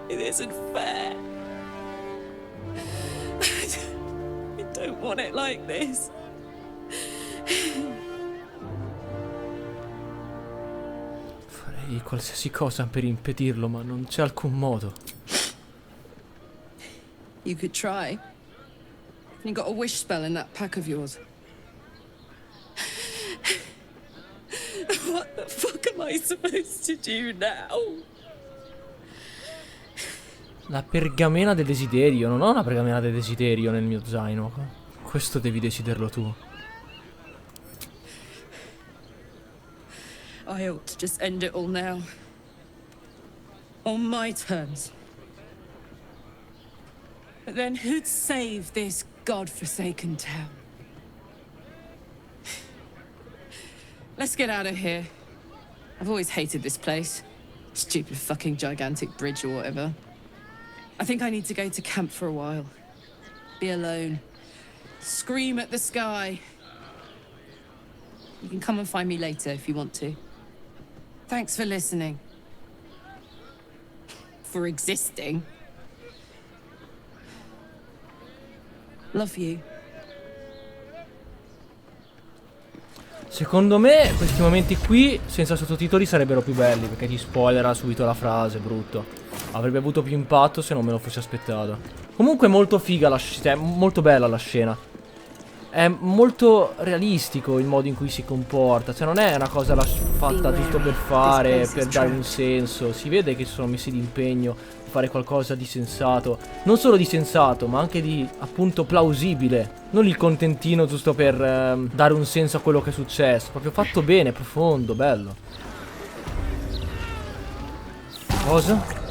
It isn't fair. I don't want it like this. Farei qualsiasi cosa per impedirlo, ma non c'è alcun modo. You could try. You got a wish spell in that pack of yours. What the fuck am I supposed to do now? La pergamena del desiderio. Non ho una pergamena del desiderio nel mio zaino. Questo devi deciderlo tu. I ought to just end it all now. On my terms. But then who'd save this godforsaken town? Let's get out of here. I've always hated this place. Stupid fucking gigantic bridge or whatever. I think I need to go to camp for a while. Be alone. Scream at the sky. You can come and find me later if you want to. Thanks for listening. For existing. Love you. Secondo me questi momenti qui senza sottotitoli sarebbero più belli, perché ti spoilerà subito la frase, brutto. Avrebbe avuto più impatto se non me lo fossi aspettato. Comunque molto figa la scena, molto bella la scena. È molto realistico il modo in cui si comporta, cioè non è una cosa fatta giusto per fare, per dare un senso. Si vede che si sono messi d'impegno a fare qualcosa di sensato. Non solo di sensato, ma anche di appunto plausibile. Non il contentino giusto per dare un senso a quello che è successo. Proprio fatto bene, profondo, bello. Cosa?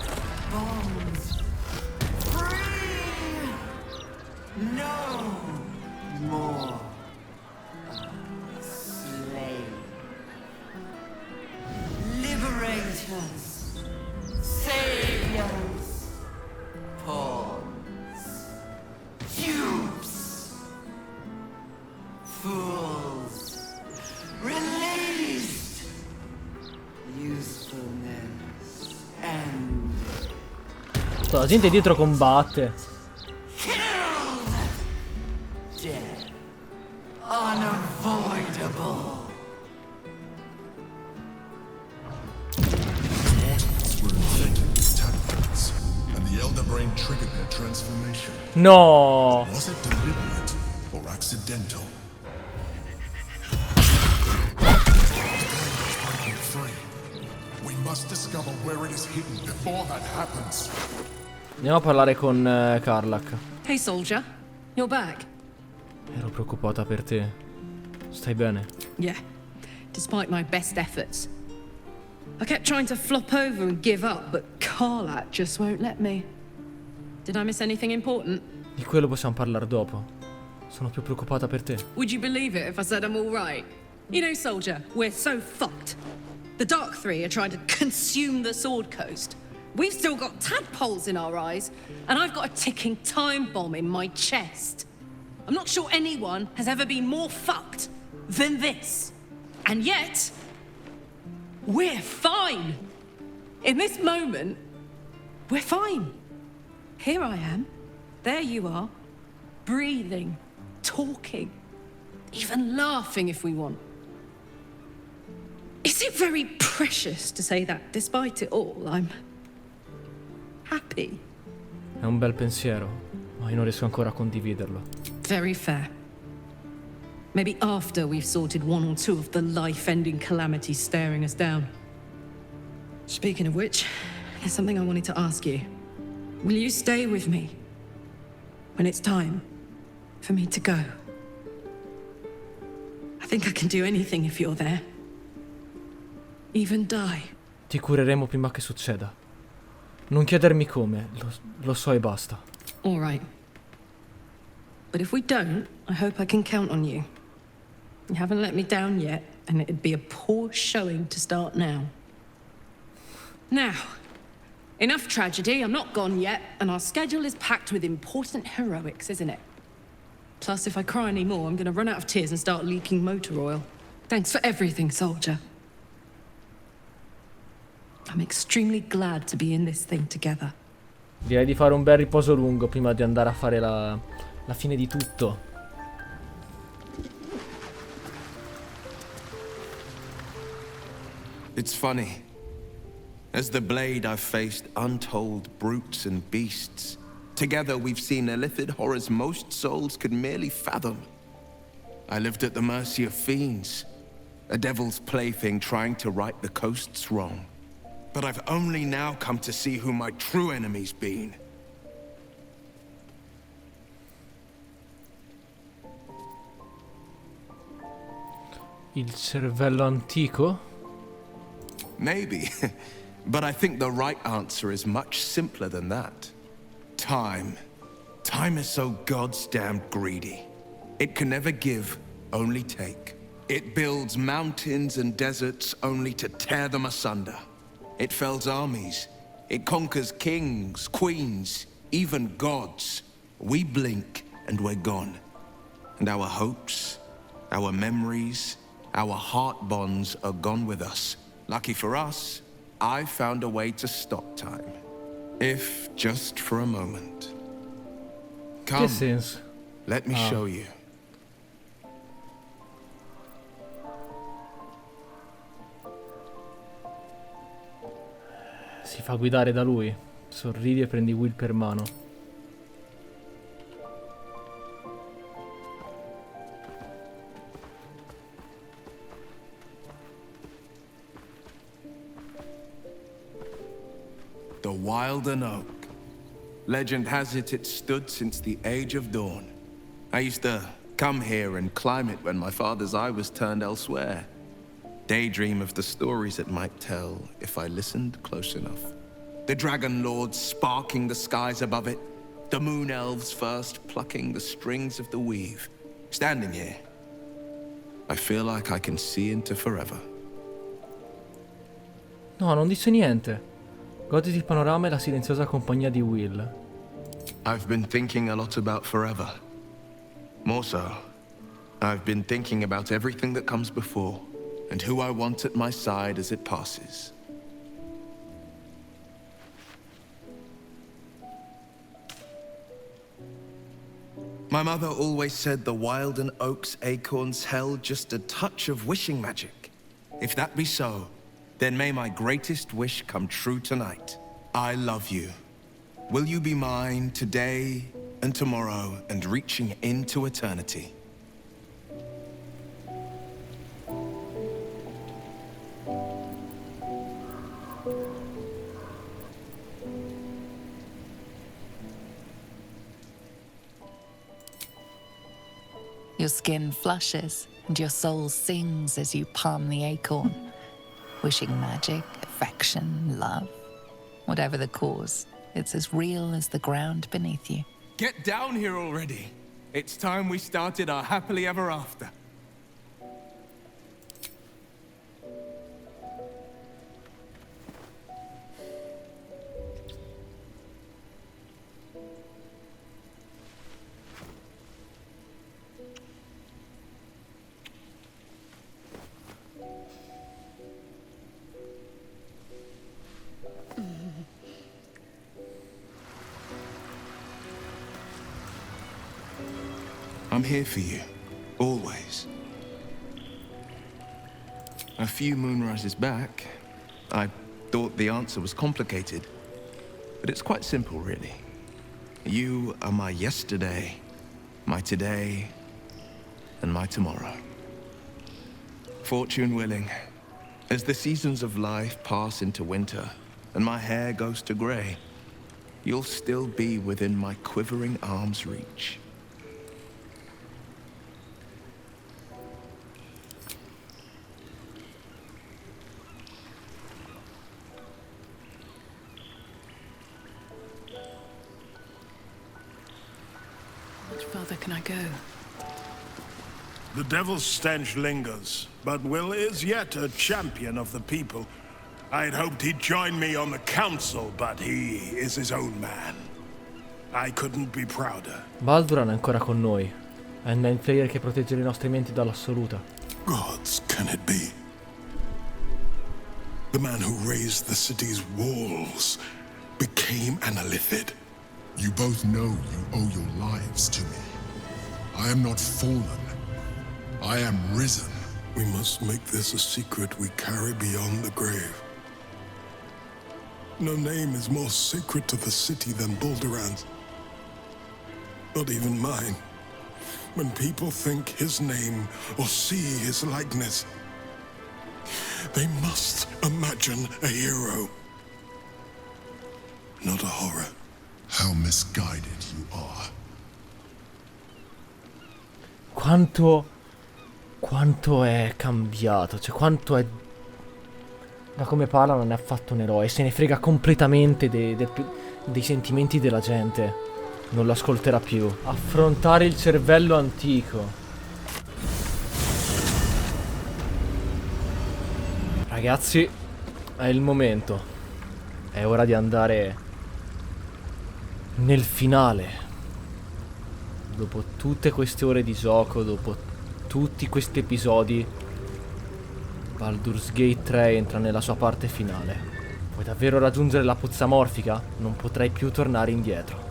La gente dietro combatte. No. Was it deliberate or accidental? We must discover where it is hidden before that happens. Andiamo a parlare con Karlach. Hey soldier, you're back. Ero preoccupata per te. Stai bene? Yeah, despite my best efforts. I kept trying to flop over and give up, but Karlach just won't let me. Did I miss anything important? Di quello possiamo parlare dopo. Sono più preoccupata per te. Would you believe it if I said I'm all right? You know, soldier, we're so fucked. The Dark Three are trying to consume the Sword Coast. We've still got tadpoles in our eyes, and I've got a ticking time bomb in my chest. I'm not sure anyone has ever been more fucked than this. And yet, we're fine. In this moment, we're fine. Here I am. There you are. Breathing, talking, even laughing if we want. Is it very precious to say that despite it all, I'm happy? È un bel pensiero, ma io non riesco ancora a condividerlo. Very fair. Maybe after we've sorted one or two of the life-ending calamities staring us down. Speaking of which, there's something I wanted to ask you. Will you stay with me when it's time for me to go? I think I can do anything if you're there. Even die. Ti cureremo prima che succeda. Non chiedermi come, lo so e basta. All right. But if we don't, I hope I can count on you. You haven't let me down yet, and it'd be a poor showing to start now. Now, enough tragedy, I'm not gone yet, and our schedule is packed with important heroics, isn't it? Plus, if I cry any more, I'm gonna run out of tears and start leaking motor oil. Thanks for everything, soldier. I'm extremely glad to be in this thing together. Direi di fare un bel riposo lungo prima di andare a fare la fine di tutto. It's funny. As the blade, I've faced untold brutes and beasts. Together, we've seen illithid horrors most souls could merely fathom. I lived at the mercy of fiends, a devil's plaything trying to right the coast's wrong. But I've only now come to see who my true enemy's been. Il cervello antico? Maybe, but I think the right answer is much simpler than that. Time. Time is so goddamn greedy. It can never give, only take. It builds mountains and deserts only to tear them asunder. It fells armies. It conquers kings, queens, even gods. We blink and we're gone. And our hopes, our memories, our heart bonds are gone with us. Lucky for us, I found a way to stop time. If just for a moment. Che Come, senso? let me show you. Si fa guidare da lui. Sorridi e prendi Wyll per mano. The Wilden Oak. Legend has it it stood since the Age of Dawn. I used to come here and climb it when my father's eye was turned elsewhere. Daydream of the stories it might tell if I listened close enough. The Dragon Lords sparking the skies above it. The Moon Elves first plucking the strings of the weave. Standing here, I feel like I can see into forever. No, non dice niente. Goditi il panorama e la silenziosa compagnia di Wyll. I've been thinking a lot about forever. More so, I've been thinking about everything that comes before, and who I want at my side as it passes. My mother always said the Wilden Oak's acorns held just a touch of wishing magic. If that be so, then may my greatest wish come true tonight. I love you. Will you be mine today and tomorrow and reaching into eternity? Your skin flushes and your soul sings as you palm the acorn, wishing magic, affection, love. Whatever the cause, it's as real as the ground beneath you. Get down here already. It's time we started our happily ever after. I'm here for you, always. A few moonrises back, I thought the answer was complicated, but it's quite simple, really. You are my yesterday, my today, and my tomorrow. Fortune willing, as the seasons of life pass into winter, and my hair goes to grey, you'll still be within my quivering arm's reach. Much farther can I go? The devil's stench lingers, but Wyll is yet a champion of the people. I'd hoped he'd join me on the council, but he is his own man. I couldn't be prouder. Baldur è ancora con noi. È il main player che protegge le nostre menti dall'assoluta. Gods, can it be? The man who raised the city's walls became an Illithid. You both know you owe your lives to me. I am not fallen. I am risen. We must make this a secret we carry beyond the grave. No name is more sacred to the city than Balduran's. Not even mine. When people think his name or see his likeness, they must imagine a hero, not a horror. How misguided you are. Quanto è cambiato, cioè quanto è... Da come parla non è affatto un eroe, se ne frega completamente dei sentimenti della gente. Non lo ascolterà più. Affrontare il cervello antico. Ragazzi, è il momento. È ora di andare nel finale dopo tutte queste ore di gioco, dopo tutti questi episodi, Baldur's Gate 3 entra nella sua parte finale. Puoi davvero raggiungere la pozza morfica? Non potrai più tornare indietro.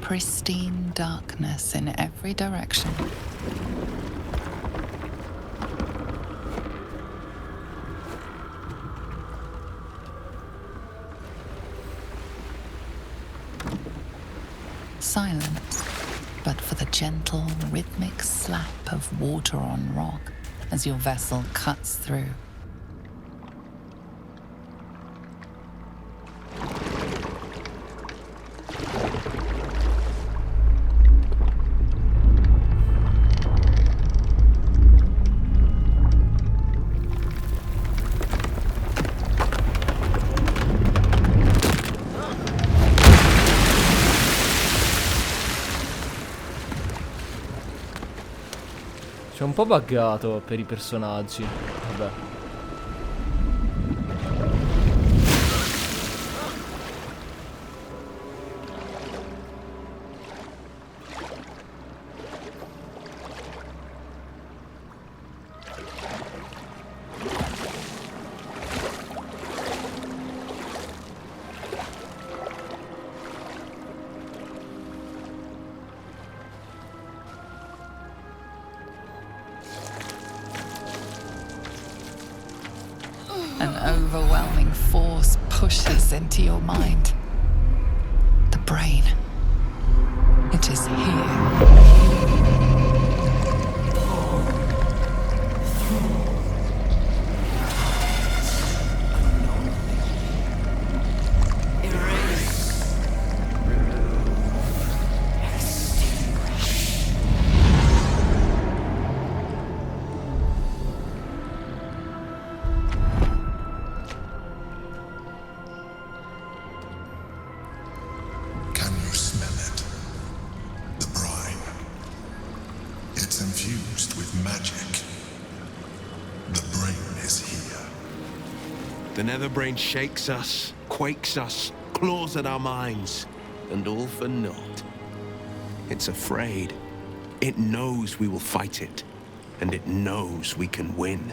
Pristine darkness in every direction. Silence, but for the gentle, rhythmic slap of water on rock as your vessel cuts through. C'è un po' buggato per i personaggi. Vabbè. An overwhelming force pushes into your mind. The brain. It is here. Can you smell it? The brine. It's infused with magic. The brain is here. The nether brain shakes us, quakes us, claws at our minds, and all for naught. It's afraid. It knows we will fight it, and it knows we can win.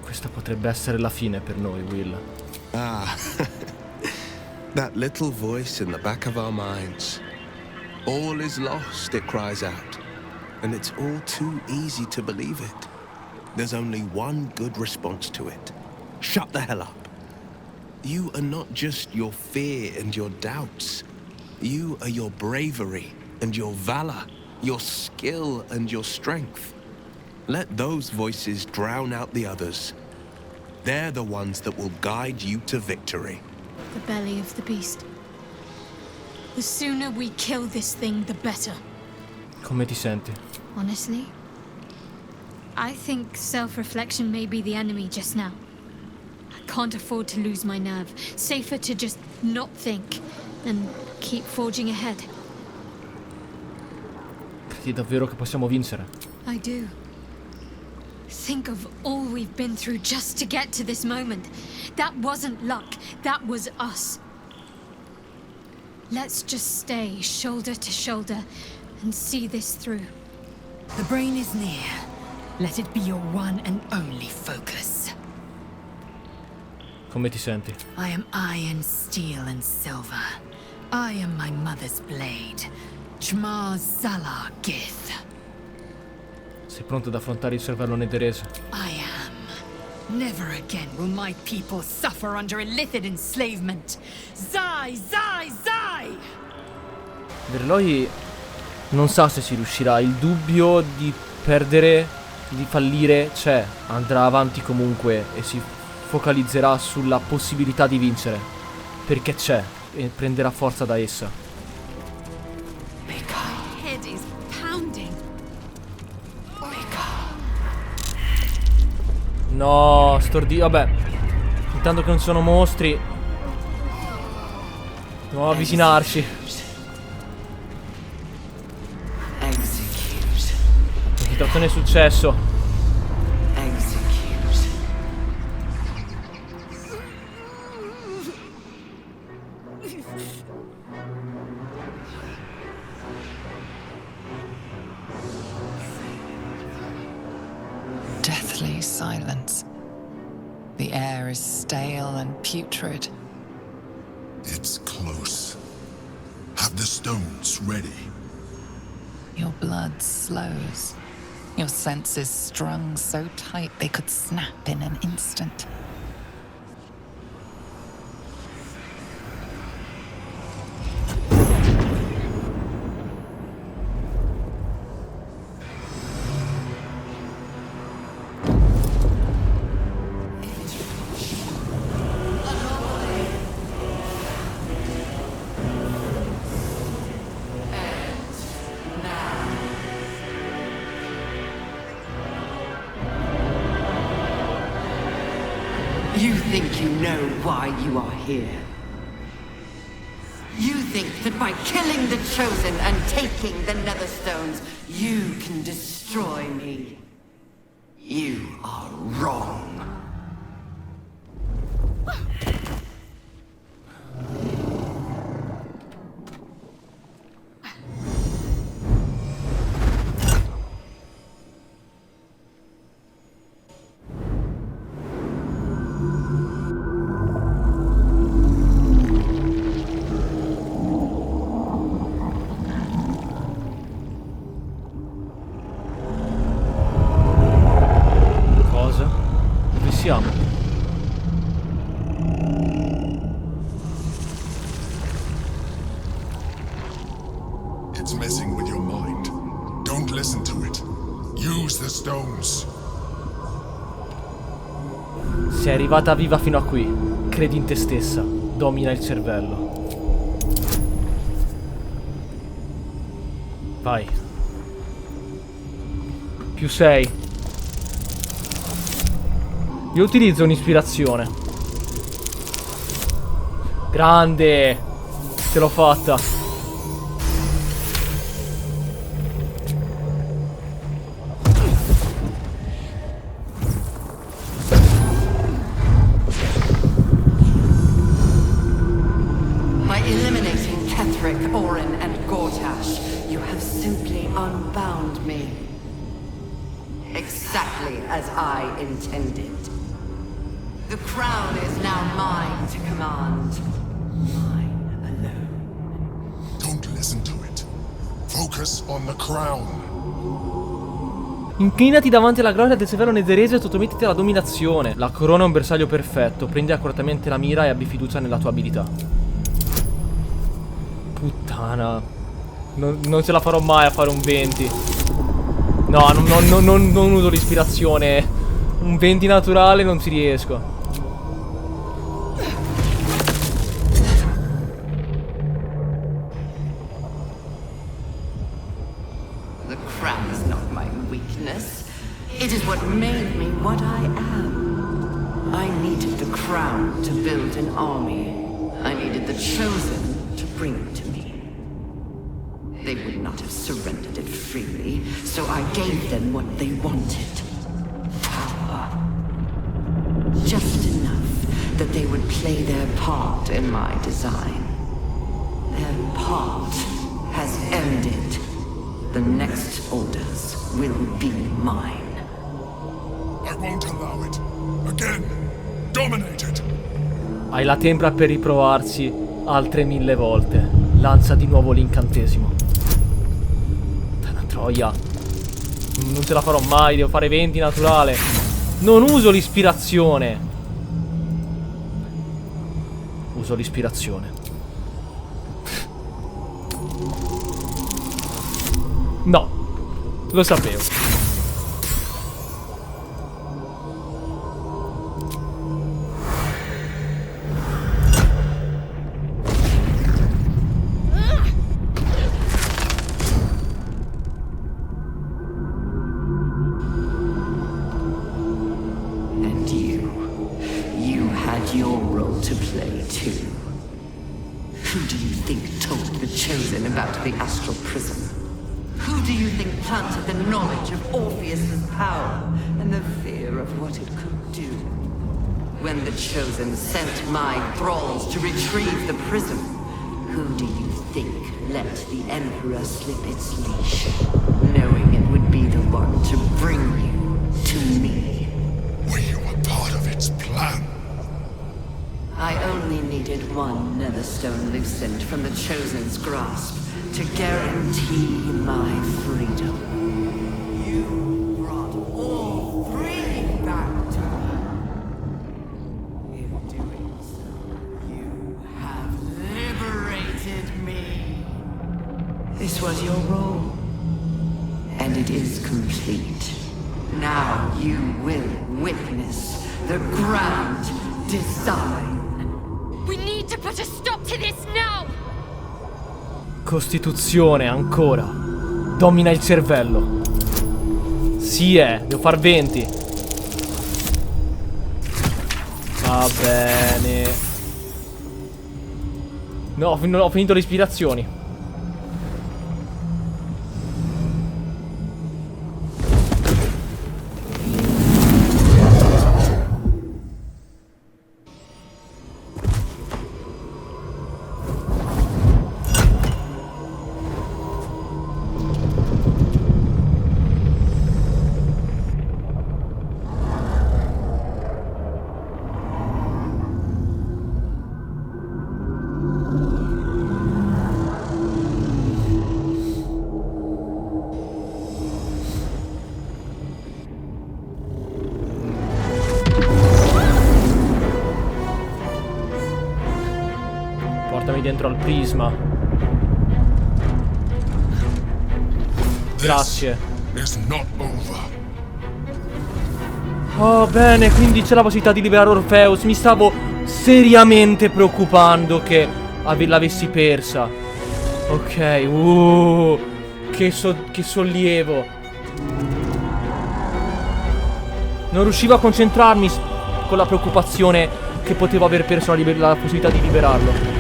Questa potrebbe essere la fine per noi, Wyll. Ah, that little voice in the back of our minds. All is lost, it cries out, and it's all too easy to believe it. There's only one good response to it. Shut the hell up. You are not just your fear and your doubts. You are your bravery and your valor, your skill and your strength. Let those voices drown out the others. They're the ones that will guide you to victory. The belly of the beast. The sooner we kill this thing, the better. Come ti senti? Honestly, I think self-reflection may be the enemy just now. I can't afford to lose my nerve. Safer to just not think and keep forging ahead. Credi davvero che possiamo vincere? I do. Think of all we've been through just to get to this moment. That wasn't luck. That was us. Let's just stay shoulder to shoulder and see this through. The brain is near. Let it be your one and only focus. Come ti senti? I am iron, steel, and silver. I am my mother's blade. Jmar Zala Gith. Sei pronto ad affrontare il cervello netherese? I am. Never again will my people suffer under illithid enslavement. Zai, Zai, Zai! Verloi non sa se ci riuscirà. Il dubbio di perdere, di fallire c'è. Andrà avanti comunque e si focalizzerà sulla possibilità di vincere. Perché c'è e prenderà forza da essa. My head is pounding. No, vabbè. Intanto che non sono mostri, dobbiamo avvicinarci. Infiltrazione è successo. deathly silence. The air is stale and putrid. It's close. Have the stones ready. Your blood slows. Your senses strung so tight they could snap in an instant. You think you know why you are here. You think that by killing the Chosen and taking the Netherstones, you can destroy me. You are wrong. It's messing with your mind. Don't listen to it. Use the stones. Sei arrivata viva fino a qui. Credi in te stessa. Domina il cervello. Vai. +6. Io utilizzo un'ispirazione. Grande. Ce l'ho fatta. By eliminating Ketheric, Orin, and Gortash, you have simply unbound me. Exactly as I intended. The crown is now mine to command. Mine alone. Don't listen to it. Focus on the crown. Inclinati davanti alla gloria del cervello netherese e sottomettiti alla dominazione. La corona è un bersaglio perfetto. Prendi accuratamente la mira e abbi fiducia nella tua abilità. Puttana. Non ce la farò mai a fare un 20. No, non uso l'ispirazione. Un 20 naturale non ci riesco. The crown is not my weakness. It is what made me what I am. I needed the crown to build an army. I needed the Chosen to bring it to me. They would not have surrendered it freely, so I gave them what they wanted. Power. Just enough that they would play their part in my design. Their part has ended. The next orders will be mine. I won't allow it. Again, dominate it. Hai la tempra per riprovarci altre 1000 volte. Lancia di nuovo l'incantesimo. Troia. Non ce la farò mai, devo fare 20 naturale. Non uso l'ispirazione. Uso l'ispirazione. No, lo sapevo. Your role to play too. Who do you think told the Chosen about the astral prism? Who do you think planted the knowledge of Orpheus's power and the fear of what it could do? When the Chosen sent my thralls to retrieve the prism, who do you think let the Emperor slip its leash, knowing it would be the one to bring you to me? I only needed one netherstone loosened from the Chosen's grasp to guarantee my freedom. You brought all three back to me. In doing so, you have liberated me. This was your role, and it is complete. Now you will witness the grand design. We need to put a stop to this now! Costituzione, ancora. Domina il cervello. Sì, devo far 20. Va bene. No, ho finito le ispirazioni. Dentro al prisma. Grazie. Oh, bene, quindi c'è la possibilità di liberare Orpheus. Mi stavo seriamente preoccupando che l'avessi persa. Ok, che sollievo. Non riuscivo a concentrarmi con la preoccupazione che potevo aver perso la possibilità di liberarlo.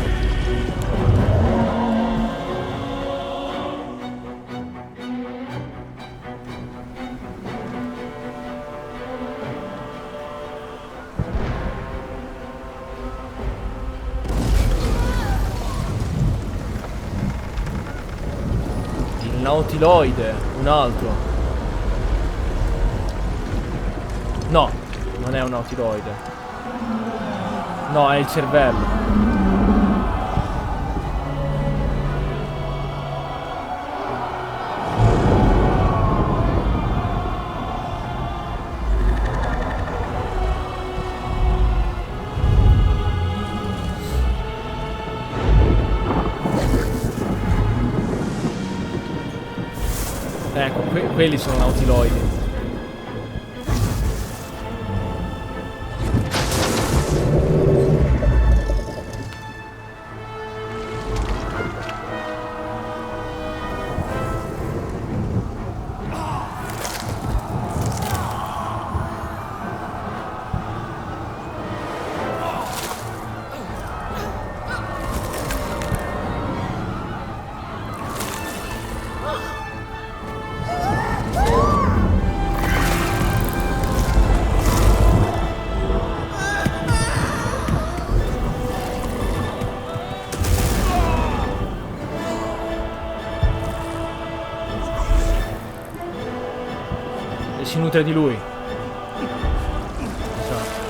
Nautiloide, un altro. No, non è un nautiloide. No, è il cervello. Ecco, quelli sono nautiloidi. Si nutre di lui. Esatto.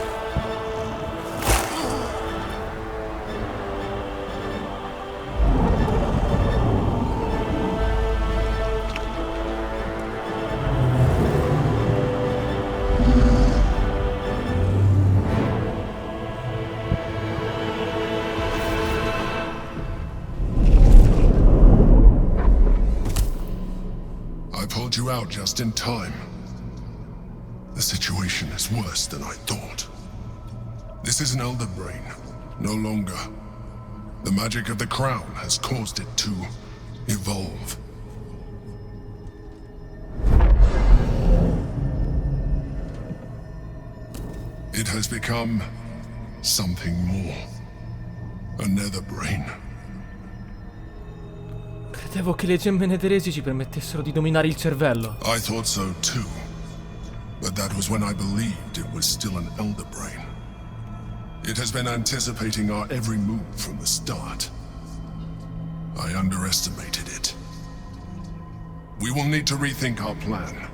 I pulled you out just in time. The situation is worse than I thought. This is an elder brain, no longer. The magic of the crown has caused it to evolve. It has become something more. A nether brain. Credevo che le gemme netheresi ci permettessero di dominare il cervello. I thought so too. But that was when I believed it was still an elder brain. It has been anticipating our every move from the start. I underestimated it. We will need to rethink our plan.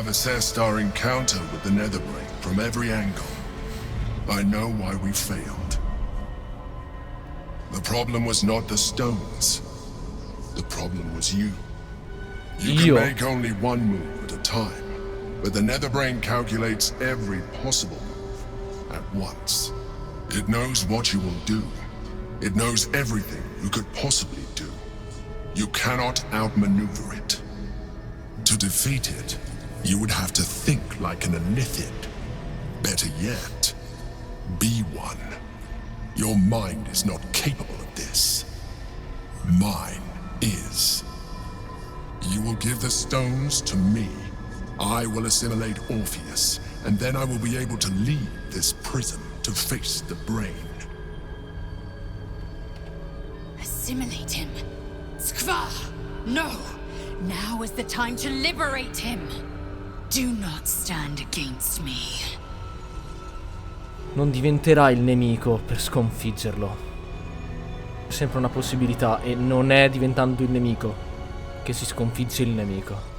have assessed our encounter with the Netherbrain from every angle. I know why we failed. The problem was not the stones. The problem was you. You can make only one move at a time, but the Netherbrain calculates every possible move at once. It knows what you will do. It knows everything you could possibly do. You cannot outmaneuver it. To defeat it, you would have to think like an Elithid. Better yet, be one. Your mind is not capable of this. Mine is. You will give the stones to me. I will assimilate Orpheus, and then I will be able to leave this prison to face the brain. Assimilate him. Skva! No! Now is the time to liberate him. Do not stand against me. Non diventerà il nemico per sconfiggerlo. È sempre una possibilità e non è diventando il nemico che si sconfigge il nemico.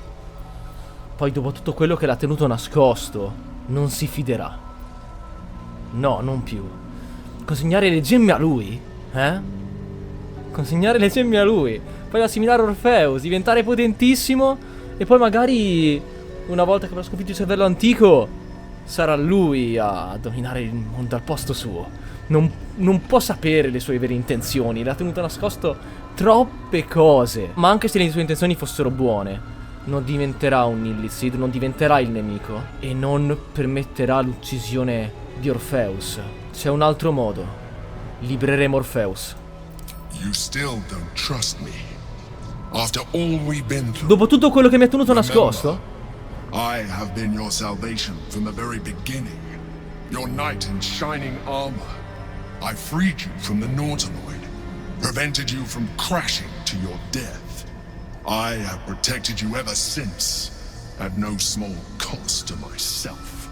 Poi dopo tutto quello che l'ha tenuto nascosto, non si fiderà. No, non più. Consegnare le gemme a lui? Consegnare le gemme a lui. Poi assimilare Orpheus, diventare potentissimo. E poi magari, una volta che avrà sconfitto il cervello antico, sarà lui a dominare il mondo al posto suo. Non può sapere le sue vere intenzioni. L'ha tenuto nascosto troppe cose. Ma anche se le sue intenzioni fossero buone, non diventerà un illicid, non diventerà il nemico e non permetterà l'uccisione di Orpheus. C'è un altro modo. Libereremo Orpheus. You still don't trust me. After all we've been through. Dopo tutto quello che mi ha tenuto nascosto? I have been your salvation from the very beginning. Your knight in shining armor. I freed you from the Nautiloid. Prevented you from crashing to your death. I have protected you ever since, at no small cost to myself.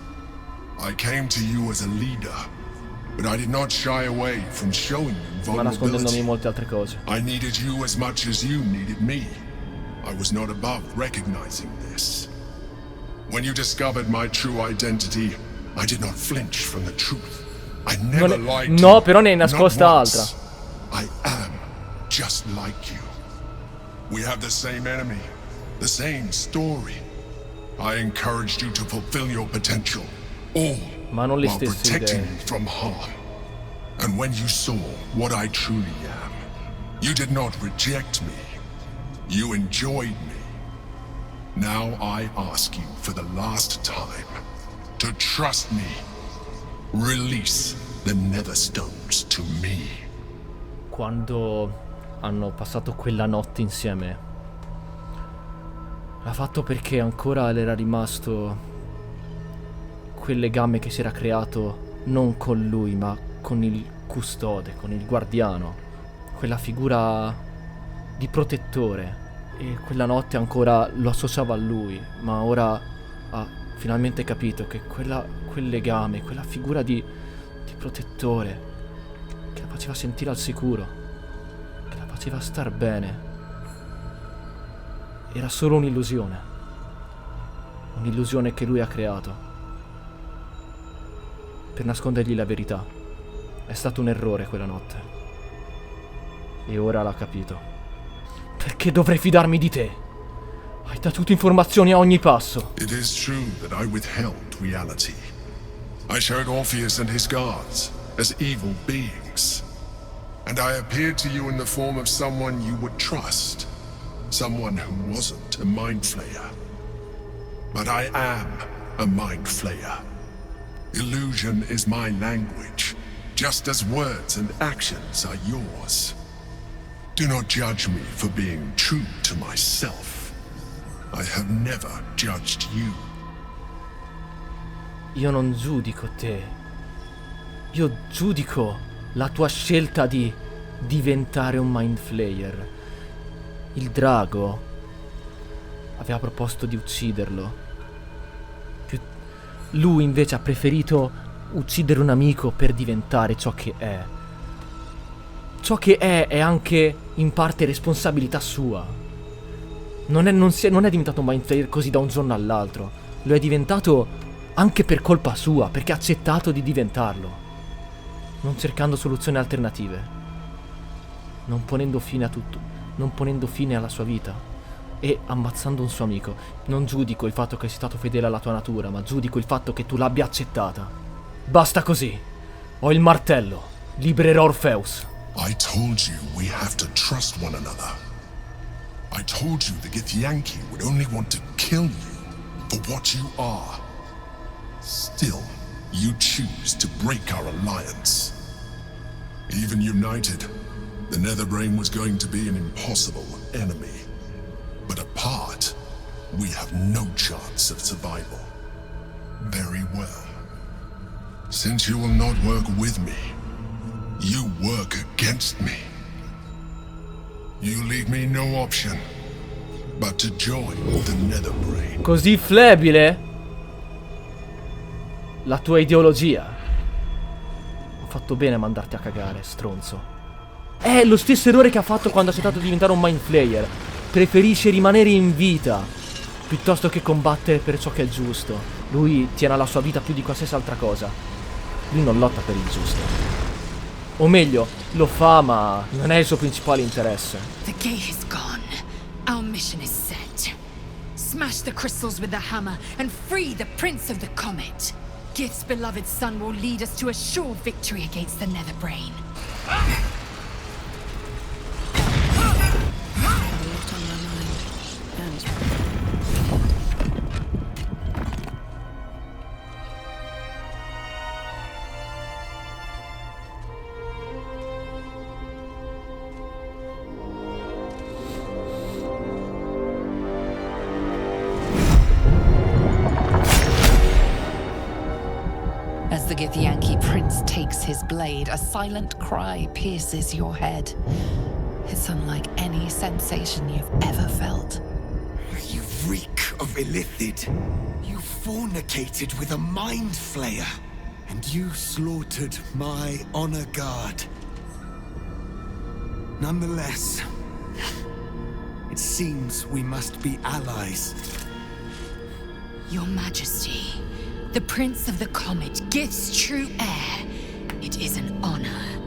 I came to you as a leader, but I did not shy away from showing you ma nascondendomi vulnerability. molte altre cose. I needed you as much as you needed me. I was not above recognizing this. When you discovered my true identity, I did not flinch from the truth. I never lied to you. No, però ne hai nascosta altra. I am just like you. We have the same enemy, the same story. I encouraged you to fulfill your potential, all ma non le while stesse protecting idee. you from harm. And when you saw what I truly am, you did not reject me. You enjoyed me. Now I ask you for the last time to trust me. Release the Netherstones to me. Quando hanno passato quella notte insieme, l'ha fatto perché ancora le era rimasto quel legame che si era creato non con lui ma con il custode, con il guardiano, quella figura di protettore. E quella notte ancora lo associava a lui, ma ora ha finalmente capito che quel legame, quella figura di protettore che la faceva sentire al sicuro, che la faceva star bene, era solo un'illusione. Un'illusione che lui ha creato per nascondergli la verità. È stato un errore quella notte. E ora l'ha capito. Perché dovrei fidarmi di te? Hai dato informazioni a ogni passo. It is true that I withheld reality. I showed Orpheus and his guards as evil beings. And I appeared to you in the form of someone you would trust. Someone who wasn't a mind flayer. But I am a mind flayer. Illusion is my language, just as words and actions are yours. Do not judge me for being true to myself. I have never judged you. Io non giudico te. Io giudico la tua scelta di diventare un mind flayer. Il drago aveva proposto di ucciderlo. Lui invece ha preferito uccidere un amico per diventare ciò che è. Ciò che è anche in parte responsabilità sua. Non è diventato un mind flayer così da un giorno all'altro. lo è diventato anche per colpa sua, perché ha accettato di diventarlo, non cercando soluzioni alternative, non ponendo fine a tutto, non ponendo fine alla sua vita e ammazzando un suo amico. Non giudico il fatto che sei stato fedele alla tua natura, ma giudico il fatto che tu l'abbia accettata. Basta così. Ho il martello. Libererò Orpheus. I told you we have to trust one another. I told you the Githyanki would only want to kill you for what you are. Still, you choose to break our alliance. Even united, the Netherbrain was going to be an impossible enemy. But apart, we have no chance of survival. Very well. Since you will not work with me, you work against me. You leave me no option but to join the Netherbrain. Così flebile la tua ideologia. Ho fatto bene a mandarti a cagare, stronzo. È lo stesso errore che ha fatto quando ha accettato di diventare un Mind Flayer. Preferisce rimanere in vita piuttosto che combattere per ciò che è giusto. Lui tiene alla sua vita più di qualsiasi altra cosa. Lui non lotta per il giusto. O meglio, lo fa, ma non è il suo principale interesse. The gate is gone. Our mission is set. Smash the crystals with the hammer and free the Prince of the Comet. Gith's beloved son will lead us to a sure victory against the Netherbrain. As the Githyanki prince takes his blade, a silent cry pierces your head. It's unlike any sensation you've ever felt. You reek of illithid. You fornicated with a mind flayer. And you slaughtered my honor guard. Nonetheless, it seems we must be allies. Your Majesty, the Prince of the Comet, Gith's true heir. It is an honor.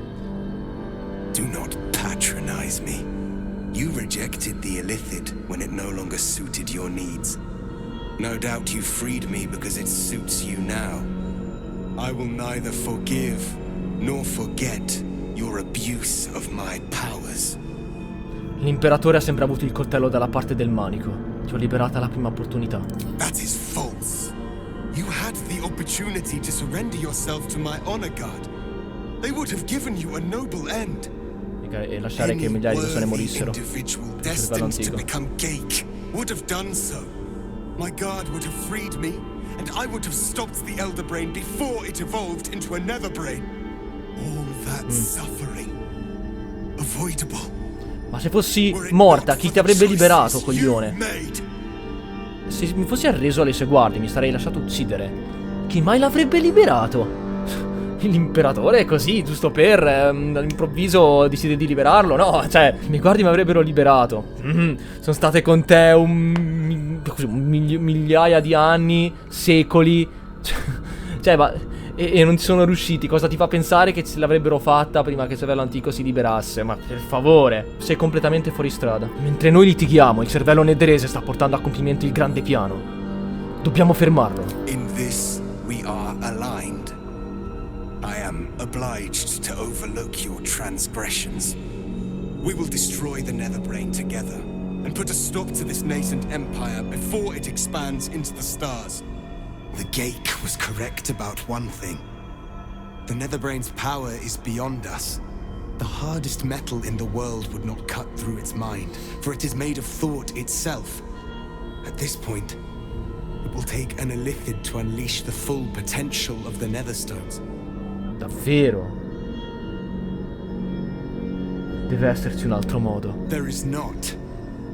Do not patronize me. You rejected the illithid when it no longer suited your needs. No doubt you freed me because it suits you now. I will neither forgive nor forget your abuse of my powers. L'imperatore ha sempre avuto il coltello dalla parte del manico. Ti ho liberata alla prima opportunità. That is false. You had the opportunity to surrender yourself to my honor guard. They would have given you a noble end. E lasciare che migliaia di persone morissero. Individual destined to become Geik would have done so. My guard would have freed me, and I would have stopped the Elder Brain before it evolved into a Nether Brain. All that suffering, avoidable. Ma se fossi morta, chi ti avrebbe liberato, coglione? Se mi fossi arreso alle sue guardie, mi sarei lasciato uccidere. Chi mai l'avrebbe liberato? L'imperatore è così, giusto per all'improvviso decide di liberarlo? No, cioè, i miei guardie mi avrebbero liberato. Sono state con te migliaia di anni, secoli. Cioè, ma e non ci sono riusciti. Cosa ti fa pensare che ce l'avrebbero fatta prima che il cervello antico si liberasse? Ma per favore, sei completamente fuori strada. Mentre noi litighiamo, il cervello netherese sta portando a compimento il grande piano. Dobbiamo fermarlo. In this we are aligned. I am obliged to overlook your transgressions. We will destroy the Netherbrain together and put a stop to this nascent empire before it expands into the stars. The Geik was correct about one thing. The Netherbrain's power is beyond us. The hardest metal in the world would not cut through its mind, for it is made of thought itself. At this point, it will take an illithid to unleash the full potential of the Netherstones. Davvero? Deve esserci un altro modo. There is not.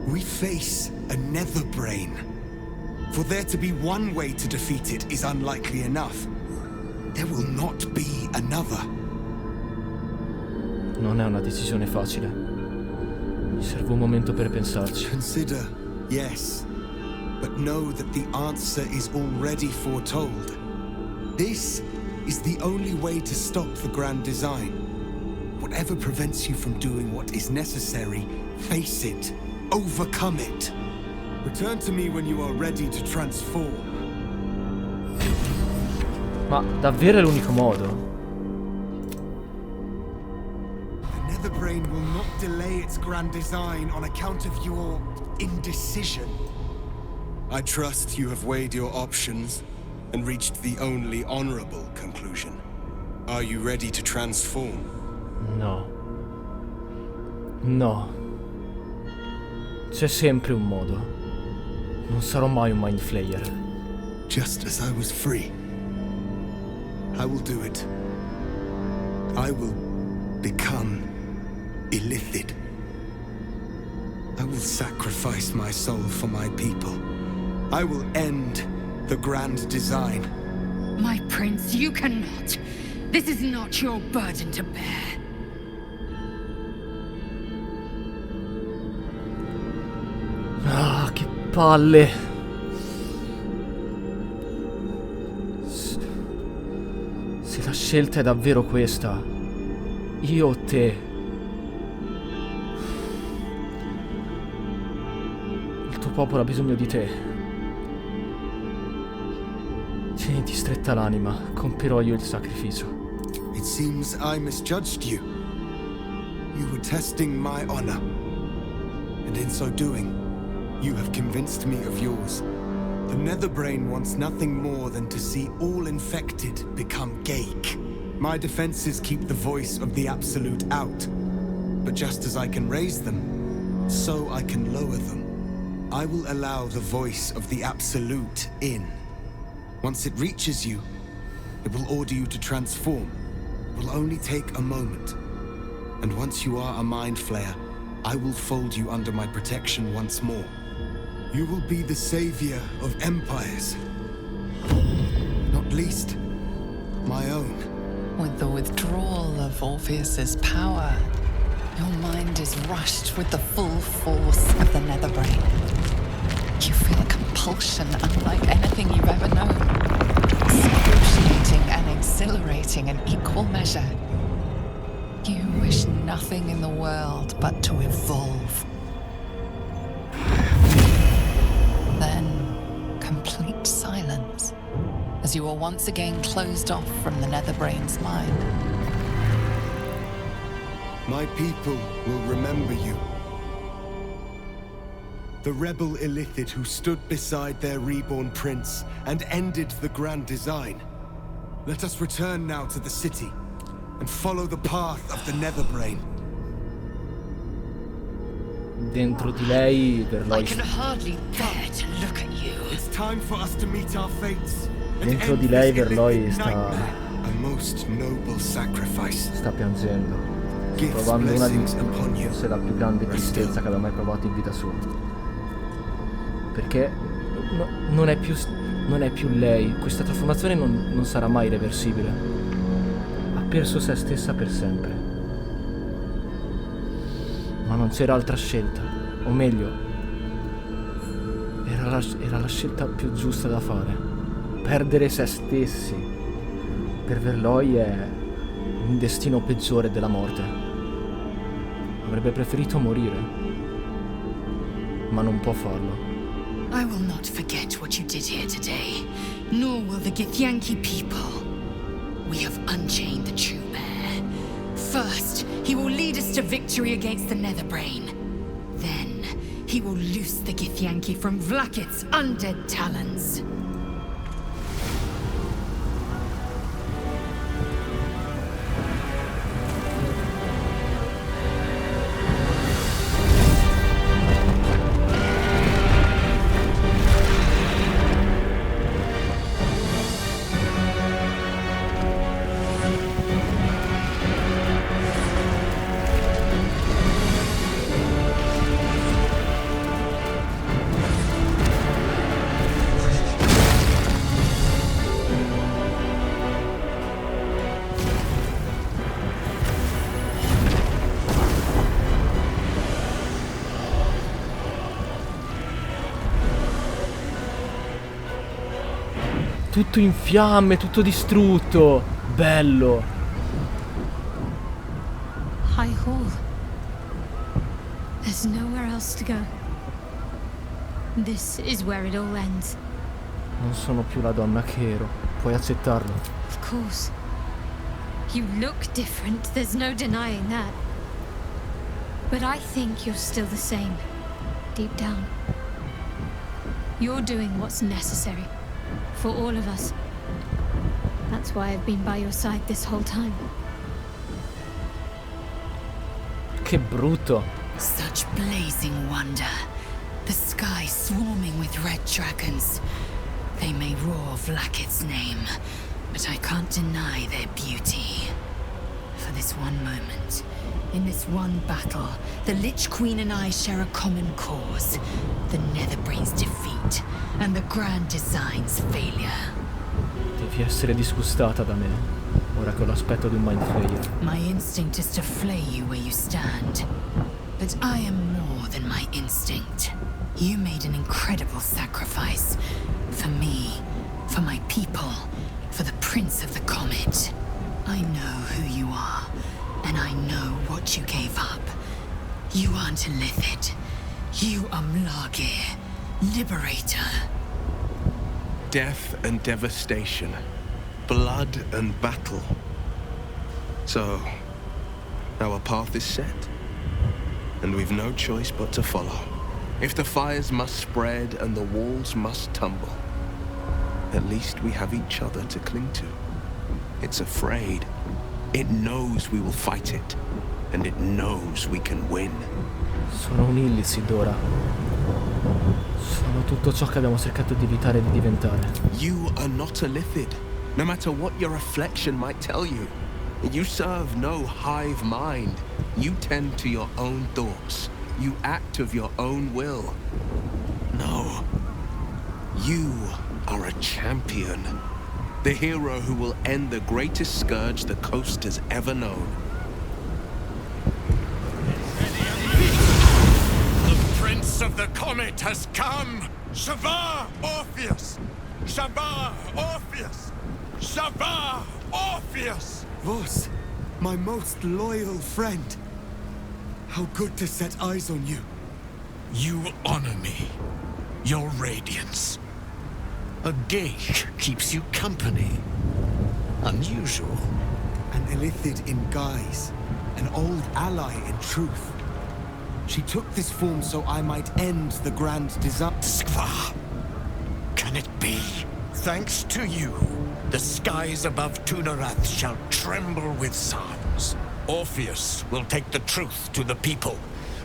We face a Netherbrain. For there to be one way to defeat it is unlikely enough. There will not be another. Non è una decisione facile. Mi serve un momento per pensarci. Consider, yes. but know that the answer is already foretold. This is the only way to stop the grand design. Whatever prevents you from doing what is necessary, face it. Overcome it. Return to me when you are ready to transform. Ma davvero è l'unico modo? The Netherbrain will not delay its grand design on account of your indecision. I trust you have weighed your options and reached the only honorable conclusion. Are you ready to transform? No. No. C'è sempre un modo. Non sarò mai un Mind Flayer. Just as I was free, I will do it. I will become illithid. I will sacrifice my soul for my people. I will end the grand design. My prince, you cannot. This is not your burden to bear. Ah, che palle. Se la scelta è davvero questa, io o te. Il tuo popolo ha bisogno di te. Tieniti stretta l'anima, compirò io il sacrificio. It seems I misjudged you. You were testing my honor. And in so doing, you have convinced me of yours. The Netherbrain wants nothing more than to see all infected become Gaik. My defenses keep the voice of the Absolute out. But just as I can raise them, so I can lower them. I will allow the voice of the Absolute in. Once it reaches you, it will order you to transform. It will only take a moment. And once you are a Mind Flayer, I will fold you under my protection once more. You will be the savior of empires. Not least, my own. With the withdrawal of Orpheus's power, your mind is rushed with the full force of the Netherbrain. You feel a compulsion unlike anything you've ever known. Excruciating and exhilarating in equal measure. You wish nothing in the world but to evolve. Then, complete silence, as you are once again closed off from the Netherbrain's mind. My people will remember you. The rebel illithid who stood beside their reborn prince and ended the grand design. Let us return now to the city and follow the path of the Netherbrain. Dentro di lei, Verloi. I can hardly bear to look at you. It's time for us to meet our fates. Dentro di lei, Verloi sta A most noble sacrifice. sta piangendo. Sta provando una di forse la più grande tristezza che abbia mai provato in vita sua. Perché non è più lei. Questa trasformazione non sarà mai reversibile. Ha perso se stessa per sempre. Ma non c'era altra scelta. O meglio, era la scelta più giusta da fare. Perdere se stessi per Verloi è un destino peggiore della morte. Avrebbe preferito morire, ma non può farlo. I will not forget what you did here today, nor will the Githyanki people. We have unchained the true bear. First, he will lead us to victory against the Netherbrain. Then, he will loose the Githyanki from Vlakit's undead talons. tutto in fiamme, tutto distrutto. Bello. High Hall. There's nowhere else to go. This is where it all ends. Non sono più la donna che ero. Puoi accettarlo. Of course. You look different, there's no denying that. But I think you're still the same, deep down. You're doing what's necessary, for all of us. That's why I've been by your side this whole time. Che brutto. Such blazing wonder. The sky swarming with red dragons. They may roar Vlaakith's name, but I can't deny their beauty. For this one moment, in this one battle, the Lich Queen and I share a common cause. The Netherbrain's defeat, and the Grand Design's failure. Devi essere disgustata da me, ora che ho l'aspetto di un Mind Flayer. My instinct is to flay you where you stand. But I am more than my instinct. You made an incredible sacrifice. For me, for my people, for the Prince of the Comet. I know who you are, and I know what you gave up. You aren't a Lithid. You are Mlagir, Liberator. Death and devastation. Blood and battle. So, our path is set. And we've no choice but to follow. If the fires must spread and the walls must tumble, at least we have each other to cling to. It's afraid. It knows we will fight it. And it knows we can win. Sono un illicid ora. Sono tutto ciò che abbiamo cercato di evitare di diventare. You are not a Lithid, no matter what your reflection might tell you. You serve no hive mind. You tend to your own thoughts. You act of your own will. No. You are a champion. The hero who will end the greatest scourge the coast has ever known. The Prince of the Comet has come! Shavar Orpheus! Shavar Orpheus! Shavar Orpheus! Vos, my most loyal friend. How good to set eyes on you. You honor me. Your radiance. A geik keeps you company. Unusual. An Illithid in guise. An old ally in truth. She took this form so I might end the Grand Design. Skva. Can it be? Thanks to you, the skies above Tunarath shall tremble with psalms. Orpheus will take the truth to the people.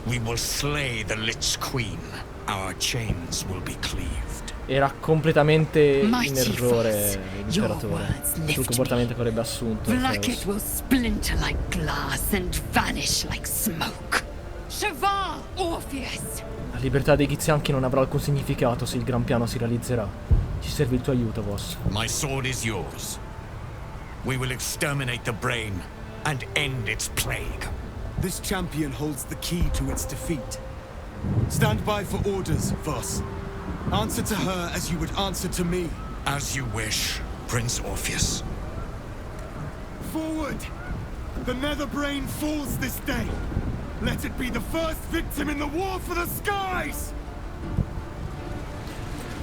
We will slay the Lich Queen. Our chains will be cleaved. Era completamente in errore l'Imperatore sul comportamento che avrebbe assunto. Vlaakith will splinter like glass and vanish like smoke. Shavar Orpheus! La libertà dei Githyanki non avrà alcun significato se il gran piano si realizzerà. Ci serve il tuo aiuto, Vos. My sword is yours. We will exterminate the brain and end its plague. This champion holds the key to its defeat. Stand by for orders, Vos. Answer to her as you would answer to me. As you wish, Prince Orpheus. Forward! The Netherbrain falls this day. Let it be the first victim in the war for the skies!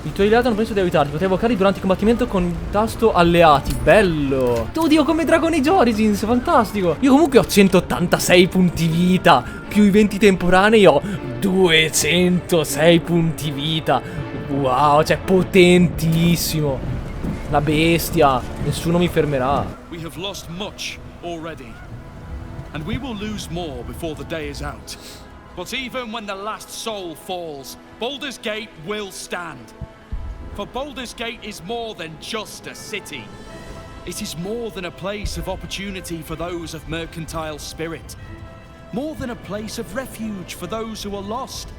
I tuoi alleati hanno pensato di aiutarti. Potrai evocare durante il combattimento con il tasto alleati. Bello. Oddio, come Dragon Age Origins. Fantastico. Io comunque ho 186 punti vita. Più i 20 temporanei ho 206 punti vita. Wow, cioè potentissimo. La bestia. Nessuno mi fermerà. We have lost much already. And we will lose more before the day is out. But even when the last soul falls, Baldur's Gate will stand. For Baldur's Gate is more than just a city. It is more than a place of opportunity for those of mercantile spirit. More than a place of refuge for those who are lost.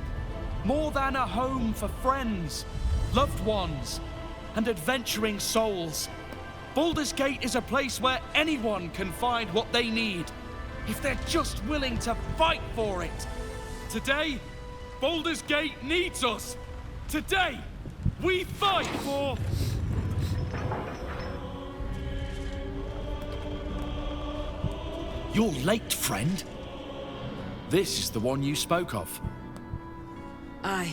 More than a home for friends, loved ones, and adventuring souls. Baldur's Gate is a place where anyone can find what they need, if they're just willing to fight for it. Today, Baldur's Gate needs us. Today, we fight for You're late, friend. This is the one you spoke of. Aye,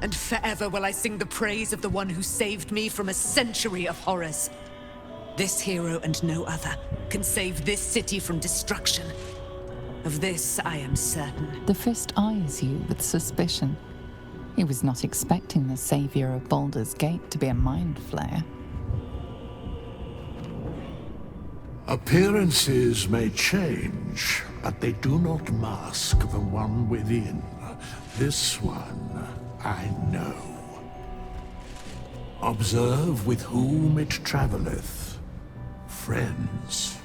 and forever will I sing the praise of the one who saved me from a century of horrors. This hero and no other can save this city from destruction. Of this I am certain. The Fist eyes you with suspicion. He was not expecting the savior of Baldur's Gate to be a mind flayer. Appearances may change, but they do not mask the one within. This one I know. Observe with whom it traveleth. Friends.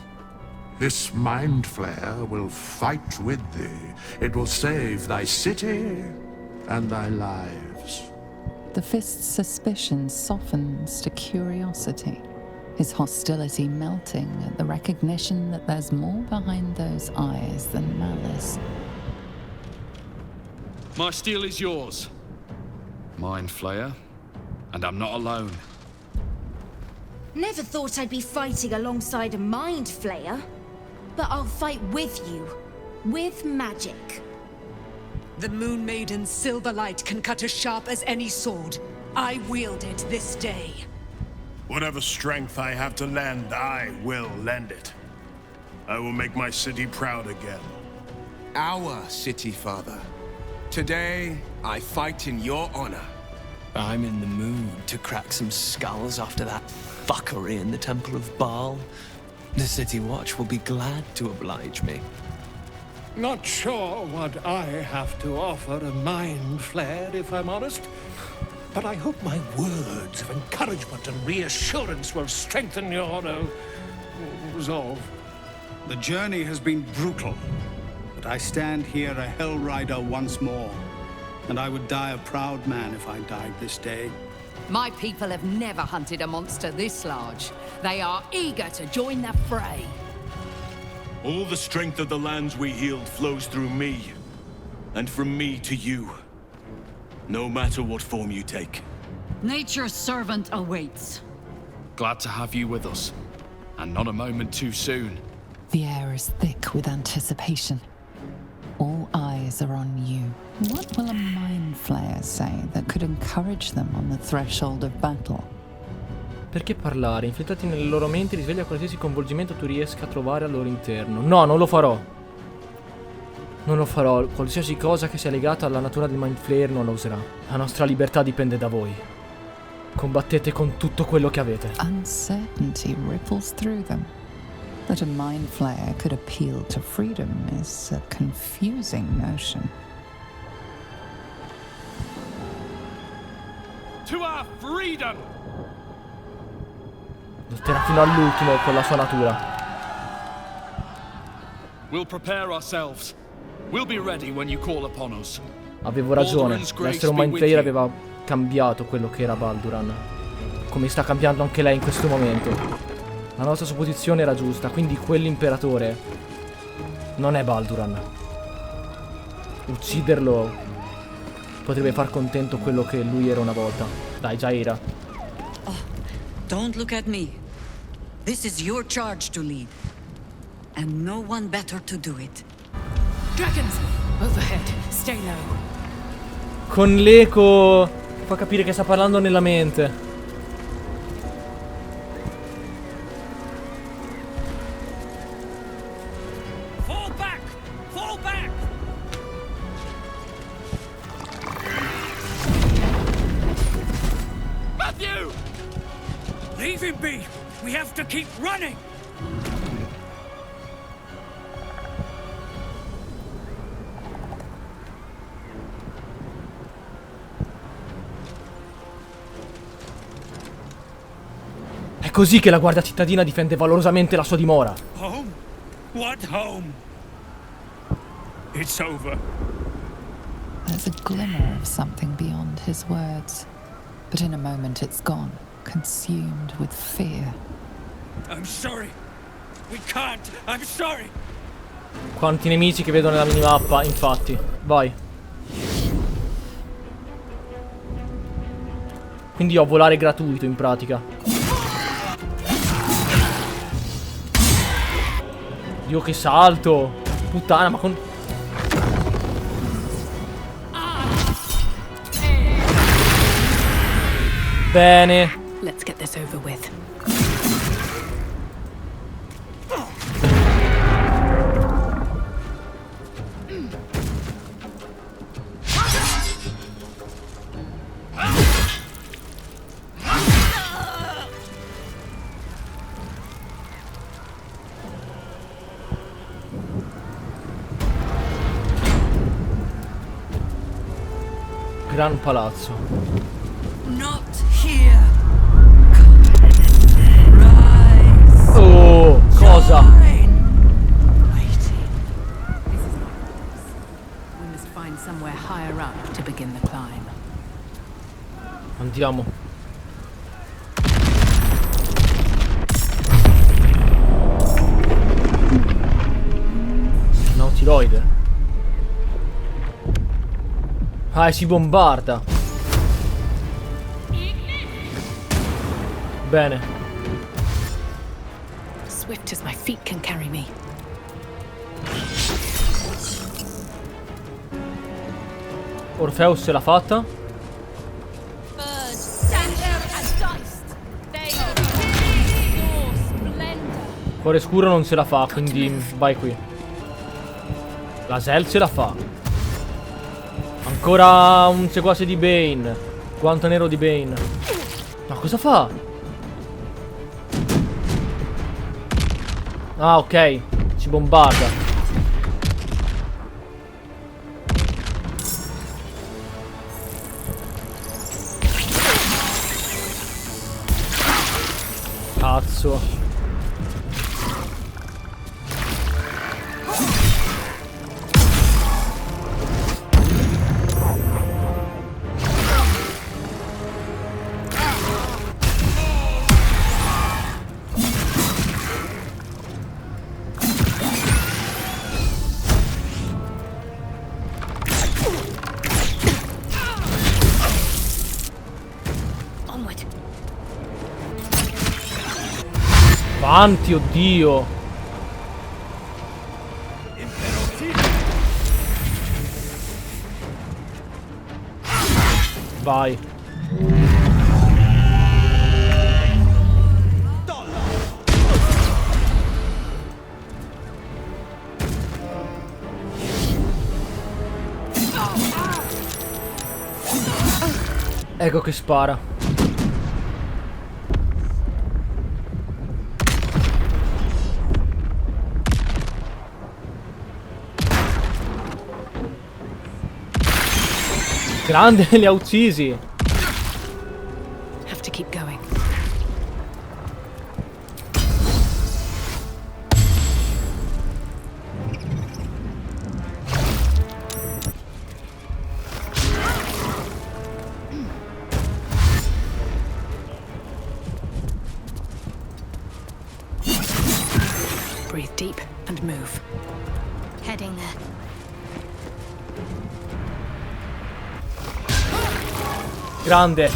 This mind flayer will fight with thee. It will save thy city and thy lives. The Fist's suspicion softens to curiosity, his hostility melting at the recognition that there's more behind those eyes than malice. My steel is yours, Mind Flayer, and I'm not alone. Never thought I'd be fighting alongside a Mind Flayer, but I'll fight with you, with magic. The Moon Maiden's silver light can cut as sharp as any sword. I wield it this day. Whatever strength I have to lend, I will lend it. I will make my city proud again. Our city, Father. Today, I fight in your honor. I'm in the mood to crack some skulls after that fuckery in the Temple of Baal. The City Watch will be glad to oblige me. Not sure what I have to offer a mind flare, if I'm honest. But I hope my words of encouragement and reassurance will strengthen your resolve. The journey has been brutal, but I stand here a Hell Rider once more. And I would die a proud man if I died this day. My people have never hunted a monster this large. They are eager to join the fray. All the strength of the lands we healed flows through me, and from me to you. No matter what form you take. Nature's servant awaits. Glad to have you with us, and not a moment too soon. The air is thick with anticipation. All eyes are on you. What will a mind flayer say that could encourage them on the threshold of battle? Perché parlare? Infiltrati nelle loro menti, risveglia qualsiasi coinvolgimento tu riesca a trovare al loro interno. No, non lo farò. Non lo farò. Qualsiasi cosa che sia legata alla natura del mind flayer non lo userà. La nostra libertà dipende da voi. Combattete con tutto quello che avete. Uncertainty ripples through them. That a mind flayer could appeal to freedom is a confusing notion. To our freedom! Lotterà fino all'ultimo con la sua natura. We'll prepare ourselves. We'll be ready when you call upon us. Avevo ragione. L'essere un mind flayer aveva cambiato quello che era Balduran. Come sta cambiando anche lei in questo momento. La nostra supposizione era giusta, quindi quell'imperatore non è Balduran. Ucciderlo potrebbe far contento quello che lui era una volta. Dai, già era. Oh, don't look at me. This is your charge to lead. And no one better to do it. Dragons! Overhead. Stay low. Con l'eco fa capire che sta parlando nella mente. Leave him be! We have to keep running! È così che la guardia cittadina difende valorosamente la sua dimora. Home? What home? It's over. There's a glimmer of something beyond his words, but in a moment it's gone. Consumed with fear. I'm sorry. We can't. I'm sorry. Quanti nemici che vedo nella minimappa, infatti. Vai. Quindi ho volare gratuito in pratica. Dio che salto. Puttana, ma con... Bene. Let's get this over with. Gran palazzo. Not here. Oh, cosa? We must find somewhere higher up to begin the climb. Andiamo. Nautiloide. Ah, si bombarda. Bene. Swift as my feet can carry me. Orpheus se l'ha fatta. Cuore scuro non se la fa, quindi vai qui. La Zell ce la fa. Ancora un seguace di Bane. Quanto nero di Bane. Ma cosa fa? Ah, ok. Ci bombarda. Cazzo. Avanti, oddio. Vai. Ecco che spara. Grande, li ha uccisi. Have to keep going. Breathe deep and move. Heading there. Grande.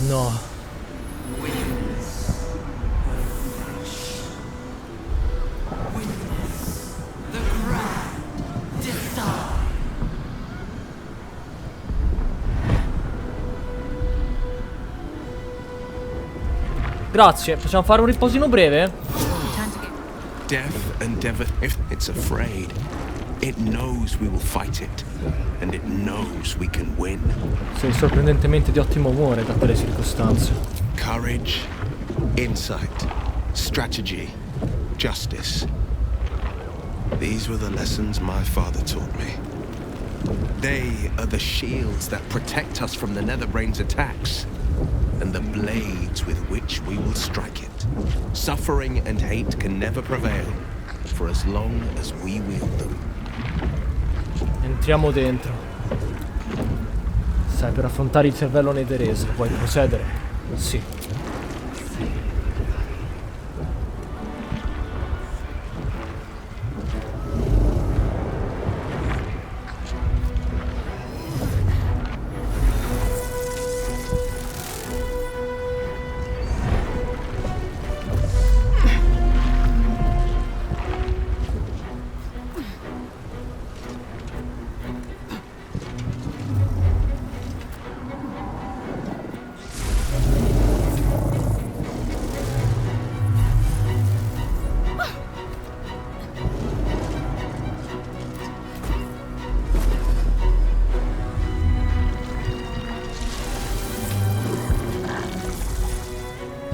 No. Grazie, possiamo fare un riposino breve? Death and Death, if it's afraid, it knows we will fight it, and it knows we can win. Sei sorprendentemente di ottimo umore, date le circostanze. Courage, insight, strategy, justice. These were the lessons my father taught me. They are the shields that protect us from the Netherbrain's attacks, and the blades with which we will strike it. Suffering and hate can never prevail, for as long as we wield them. Entriamo dentro. Sai, per affrontare il cervello netherese, puoi procedere? Sì.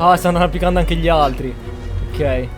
Ah, stanno applicando anche gli altri. Ok.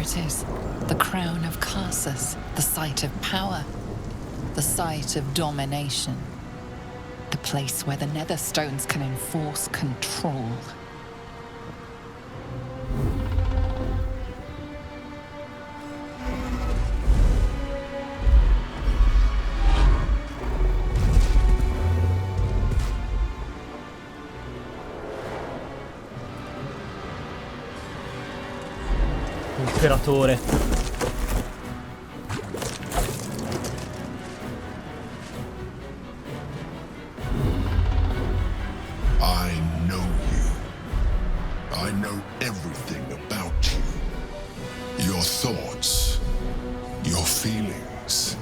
It is the crown of Karsus, the site of power, the site of domination, the place where the Netherstones can enforce control. Imperatore. I know you. I know everything about you. Your thoughts, your feelings,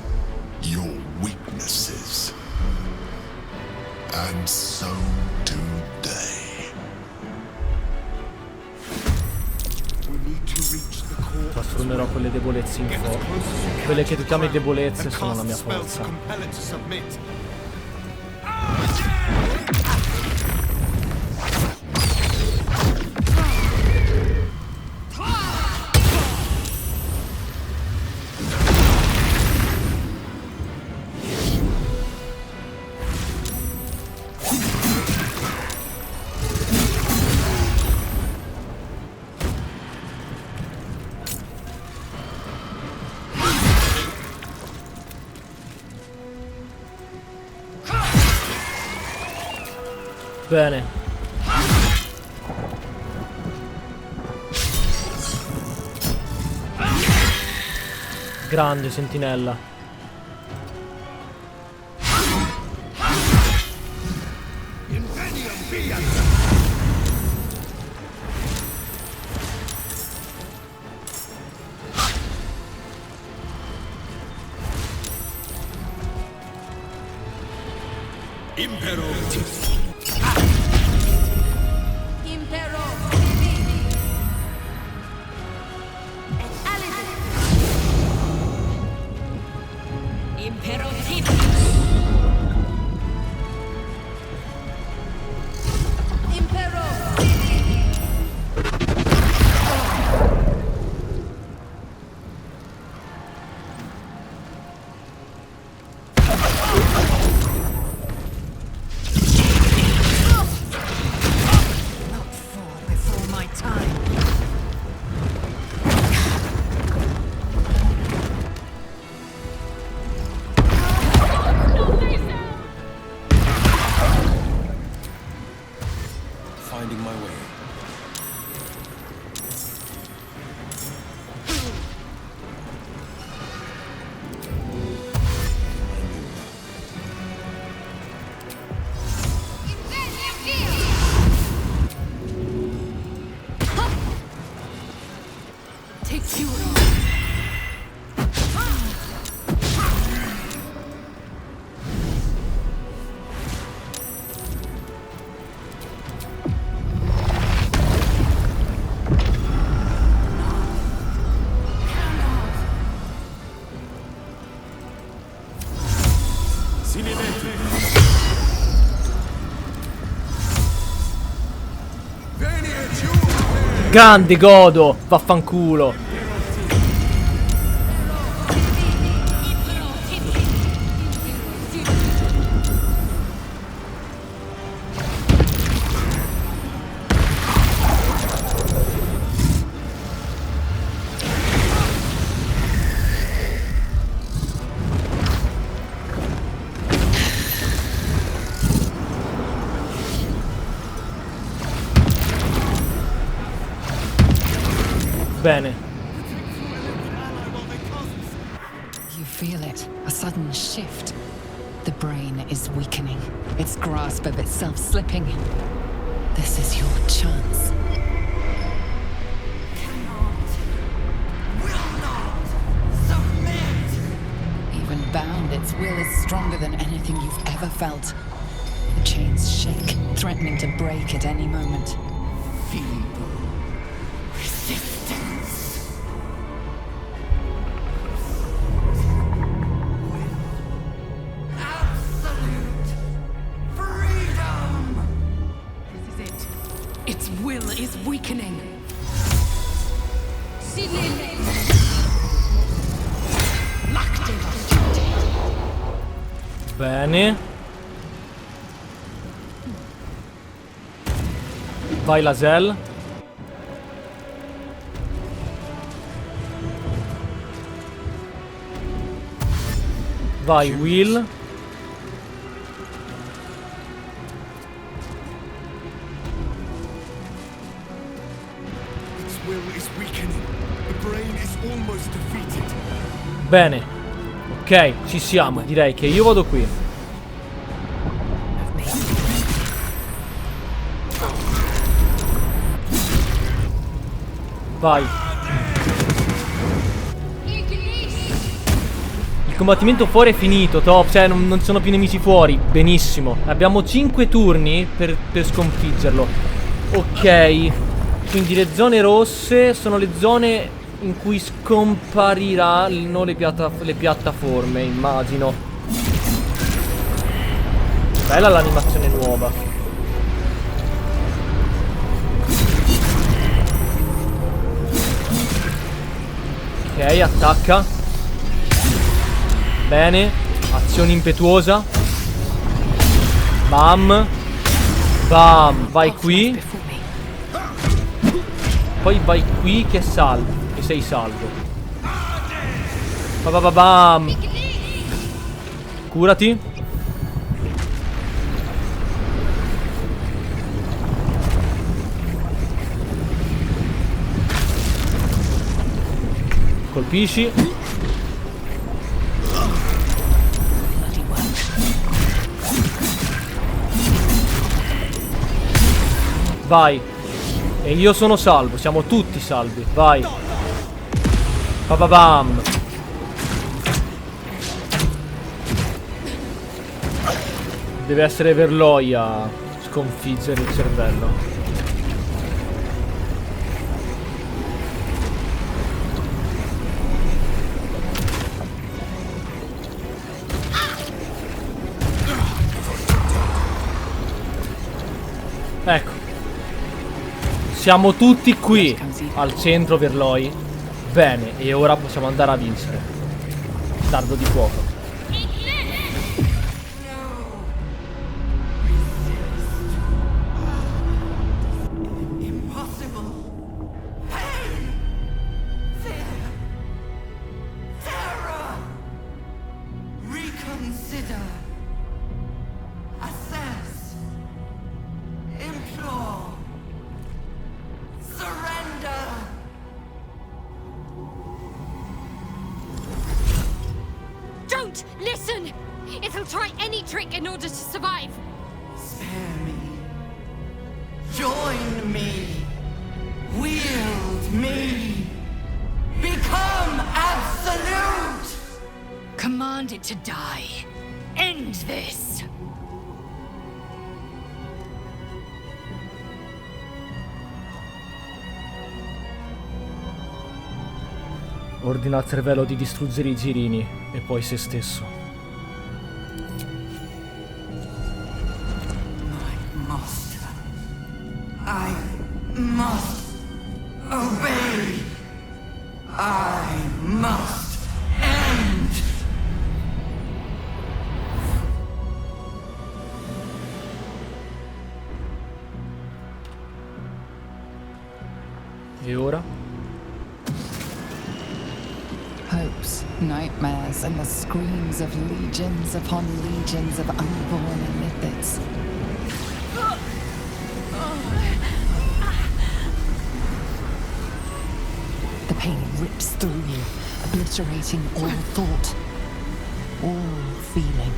your weaknesses. And so do they. We need to reach the core. Trasformerò quelle debolezze in forza. Quelle che tu chiami debolezze sono la mia forza. Bene. Grande sentinella. Grande godo, vaffanculo. Bene. You feel it, a sudden shift. The brain is weakening, its grasp of itself slipping. This is your chance. Even bound, its will is stronger than anything you've ever felt. The chains shake, threatening to break at any moment. Its will is weakening. Bene. Vai Lasel. Vai Wyll. Bene. Ok, ci siamo. Direi che io vado qui. Vai. Il combattimento fuori è finito, top. Cioè non sono più nemici fuori. Benissimo. Abbiamo 5 turni per sconfiggerlo. Ok. Quindi le zone rosse sono le zone in cui scompariranno le piattaforme, immagino. Bella l'animazione nuova. Ok, attacca. Bene. Azione impetuosa. Bam. Bam. Vai qui. Poi vai qui che salvi. Che sei salvo. Bam. Curati. Colpisci. Vai. E io sono salvo, siamo tutti salvi. Vai. Bam. Deve essere Verloi a sconfiggere il cervello. Ecco. Siamo tutti qui al centro Verloi. Bene, e ora possiamo andare a vincere. Dardo di fuoco. Listen! It'll try any trick in order to survive. Spare me. Join me. Wield me. Become absolute. Command it to die. End this. Ordina al cervello di distruggere i girini e poi se stesso. I must obey. I must end. E ora? Hopes, nightmares, and the screams of legions upon legions of unborn illithids. The pain rips through you, obliterating all thought, all feeling.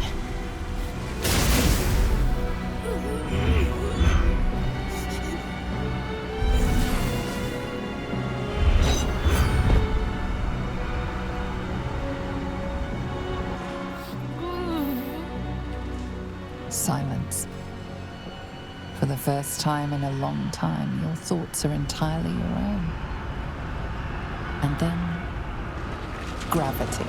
Silence. For the first time in a long time, your thoughts are entirely your own. And then, gravity.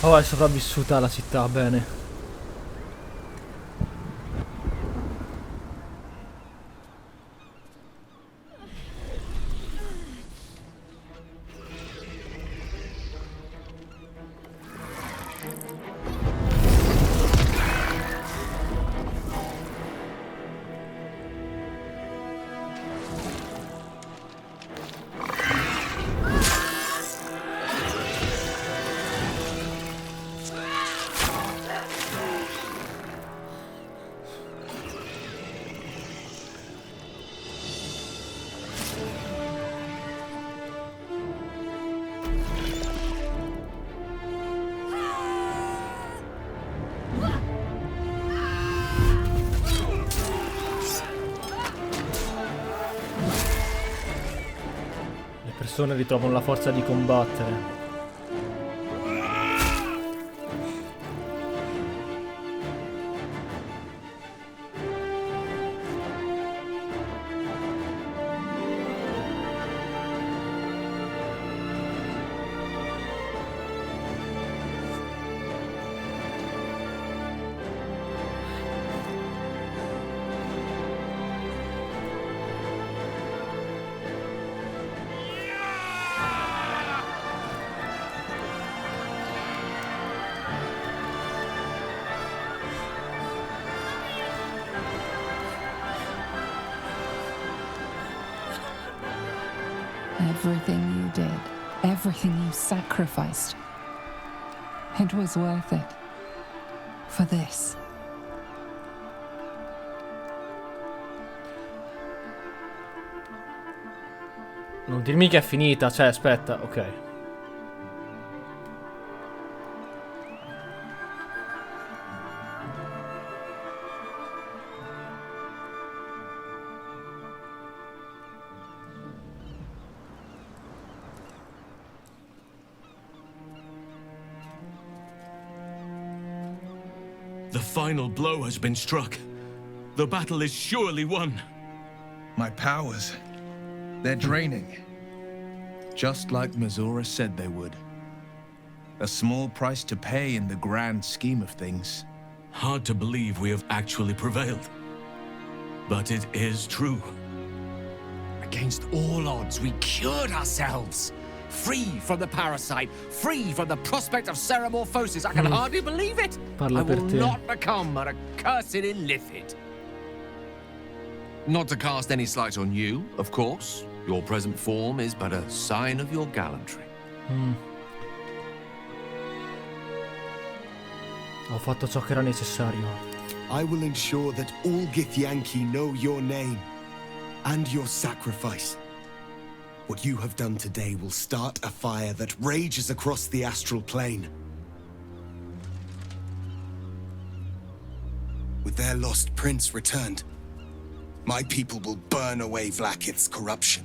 Oh, è sopravvissuta la città, bene. Le persone ritrovano la forza di combattere. Everything you did, everything you sacrificed, it was worth it. For this. Non dirmi che è finita, cioè aspetta, ok. The final blow has been struck. The battle is surely won. My powers, they're draining. Just like Mizora said they would. A small price to pay in the grand scheme of things. Hard to believe we have actually prevailed. But it is true. I Against all odds, we cured ourselves. Free from the parasite, free from the prospect of ceramorphosis. I can hardly believe it. Parla I per will te. not become an accursed illithid. Not to cast any slight on you, of course. Your present form is but a sign of your gallantry. Ho fatto ciò che era necessario. I will ensure that all Githyanki know your name and your sacrifice. What you have done today will start a fire that rages across the astral plane. With their lost prince returned, my people will burn away Vlaakith's corruption.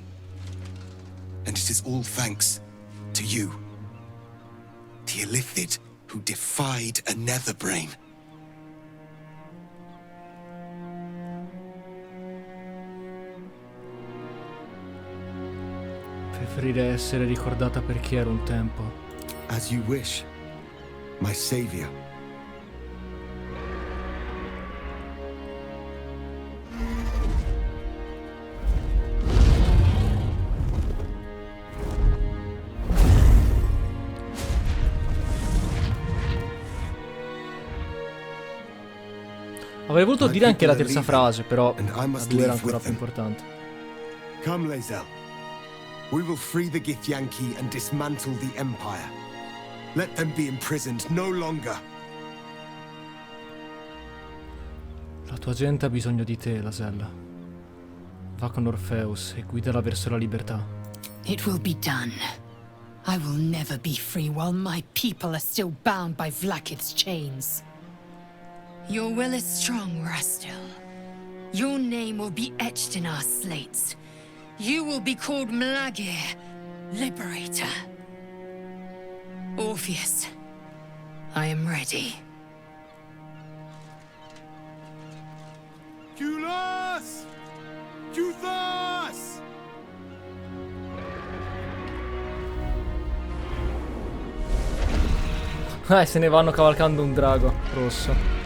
And it is all thanks to you, the illithid who defied a netherbrain. Preferirei essere ricordata per chi ero un tempo. As you wish, my savior. Avrei voluto dire anche la terza frase, però la 2 era ancora più importante. Come, Lae'zel. We will free the Githyanki and dismantle the Empire. Let them be imprisoned no longer. La tua gente ha bisogno di te, Lae'zel. Va con Orpheus e guidala verso la libertà. It will be done. I will never be free while my people are still bound by Vlaakith's chains. Your will is strong, Rastil. Your name will be etched in our slates. You will be called Mlagir, Liberator. Orpheus, I am ready. Culas! Cuthas! Se ne vanno cavalcando un drago rosso.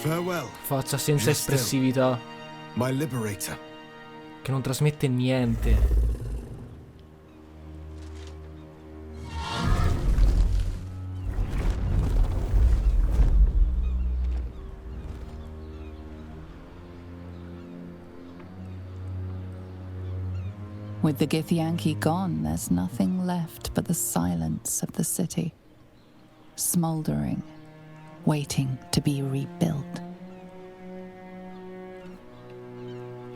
Farewell. Faccia senza espressività. My liberator. Che non trasmette niente. With the Githyanki gone, there's nothing left but the silence of the city, smoldering, waiting to be rebuilt.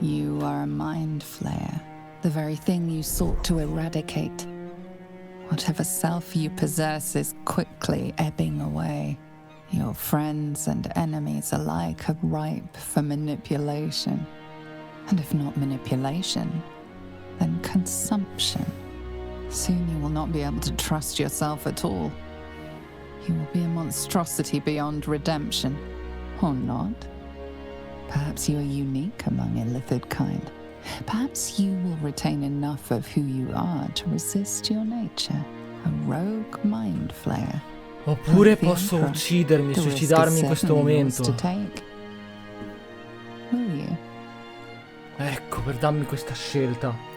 You are a mind flayer, the very thing you sought to eradicate. Whatever self you possess is quickly ebbing away. Your friends and enemies alike are ripe for manipulation. And if not manipulation, then consumption. Soon you will not be able to trust yourself at all. You will be a monstrosity beyond redemption, or not. Perhaps you are unique among illithid kind. Perhaps you will retain enough of who you are to resist your nature, a rogue mind flayer. Oppure posso uccidermi, suicidarmi in questo momento. Ecco, per darmi questa scelta.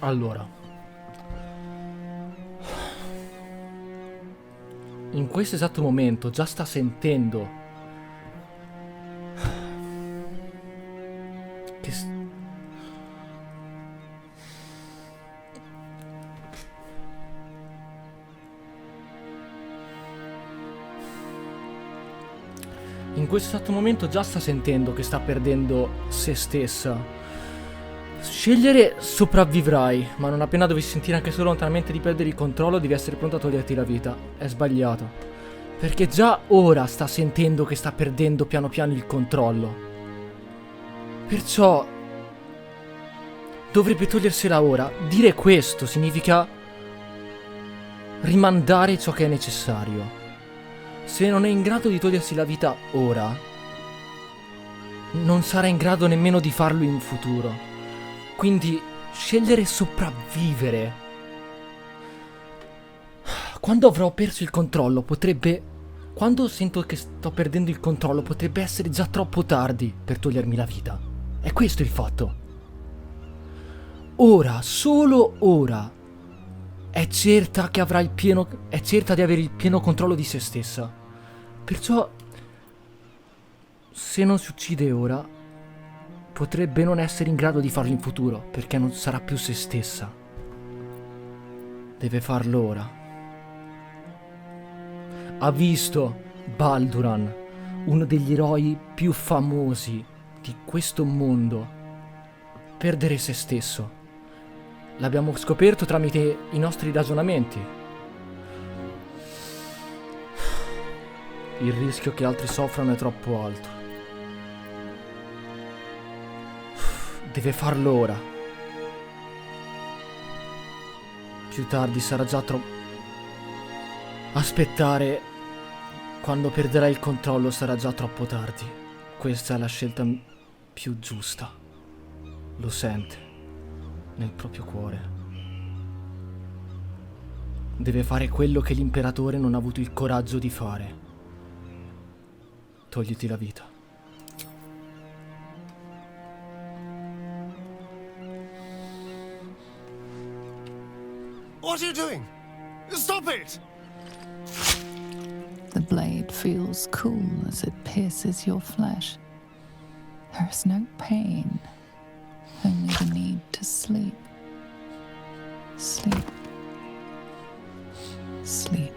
Allora, in questo esatto momento già sta sentendo che In questo esatto momento già sta sentendo che sta perdendo se stessa. Scegliere sopravvivrai, ma non appena dovessi sentire anche solo lontanamente di perdere il controllo, devi essere pronto a toglierti la vita. È sbagliato. Perché già ora sta sentendo che sta perdendo piano piano il controllo. Perciò dovrebbe togliersela ora. Dire questo significa rimandare ciò che è necessario. Se non è in grado di togliersi la vita ora, non sarà in grado nemmeno di farlo in futuro. Quindi scegliere sopravvivere. Quando avrò perso il controllo potrebbe... Quando sento che sto perdendo il controllo potrebbe essere già troppo tardi per togliermi la vita. È questo il fatto. Ora, solo ora, è certa che avrà il pieno... È certa di avere il pieno controllo di se stessa. Perciò, se non si uccide ora, potrebbe non essere in grado di farlo in futuro, perché non sarà più se stessa. Deve farlo ora. Ha visto Balduran, uno degli eroi più famosi di questo mondo, perdere se stesso. L'abbiamo scoperto tramite i nostri ragionamenti. Il rischio che altri soffrano è troppo alto. Deve farlo ora. Più tardi sarà già troppo... Aspettare quando perderai il controllo sarà già troppo tardi. Questa è la scelta più giusta. Lo sente nel proprio cuore. Deve fare quello che l'imperatore non ha avuto il coraggio di fare. Togliti la vita. What are you doing? Stop it! The blade feels cool as it pierces your flesh. There is no pain, only the need to sleep. Sleep. Sleep.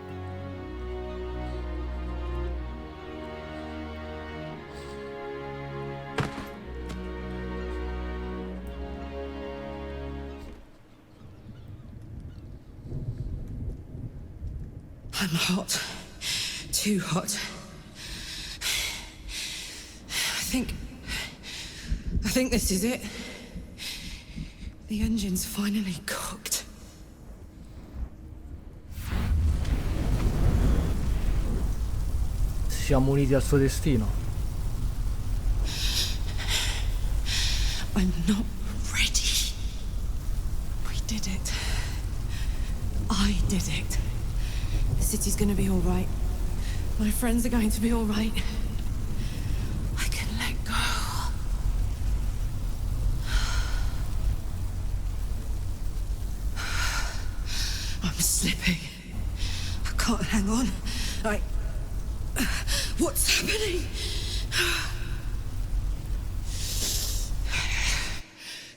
I'm hot. Too hot. I think this is it. The engine's finally cooked. Siamo uniti al suo destino. I'm not ready. We did it. I did it. The city's gonna be all right. My friends are going to be all right. I can let go. I'm slipping. I can't hang on. What's happening?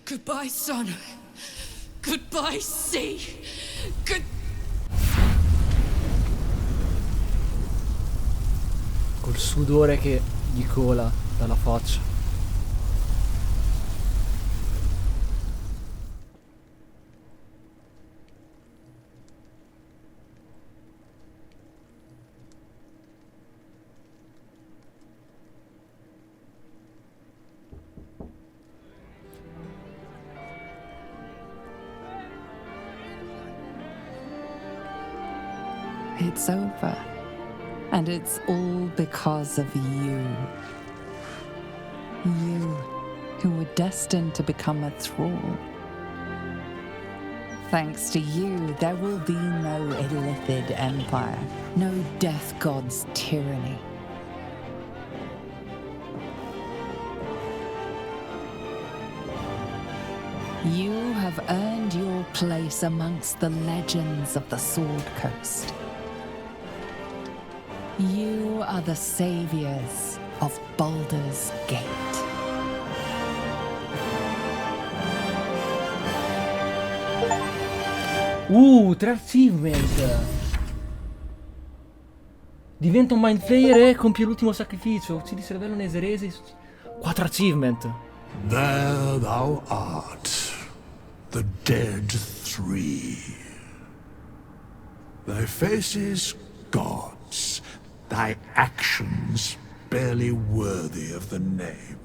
Goodbye, son. Goodbye, sea. Col sudore che gli cola dalla faccia. It's over. And it's all because of you. You, who were destined to become a thrall. Thanks to you, there will be no Illithid empire, no death god's tyranny. You have earned your place amongst the legends of the Sword Coast. You are the saviors of Baldur's Gate. Tre achievement! Diventa un mind flayer e compie l'ultimo sacrificio. Uccidi cervello netherese. 4 achievement. There thou art, the dead three. Thy faces gods, thy actions barely worthy of the name.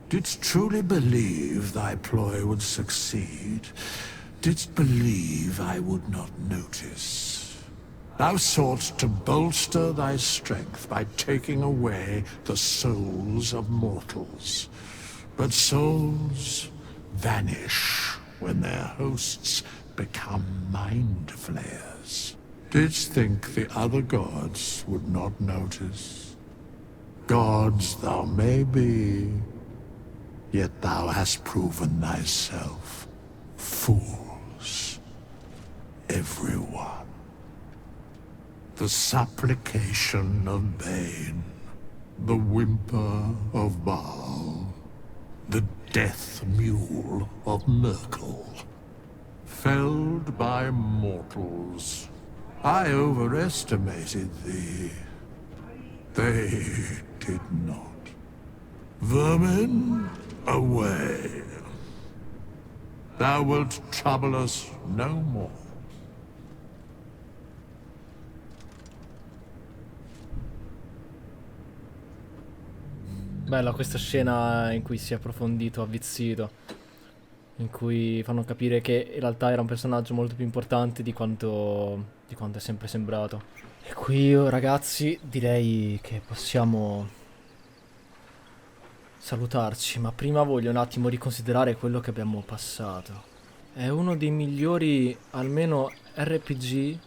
Didst truly believe thy ploy would succeed? Didst believe I would not notice? Thou soughtst to bolster thy strength by taking away the souls of mortals. But souls vanish when their hosts become mind flayers. Didst think the other gods would not notice? Gods thou may be, yet thou hast proven thyself fools, everyone. The supplication of Bane, the whimper of Baal, the death mule of Merkel. Felled by mortals, I overestimated thee. They did not. Vermin, away. Thou wilt trouble us no more. Bella questa scena in cui si è approfondito, avvizzito, in cui fanno capire che in realtà era un personaggio molto più importante di quanto è sempre sembrato. E qui io, ragazzi, direi che possiamo salutarci, ma prima voglio un attimo riconsiderare quello che abbiamo passato. È uno dei migliori, almeno RPG,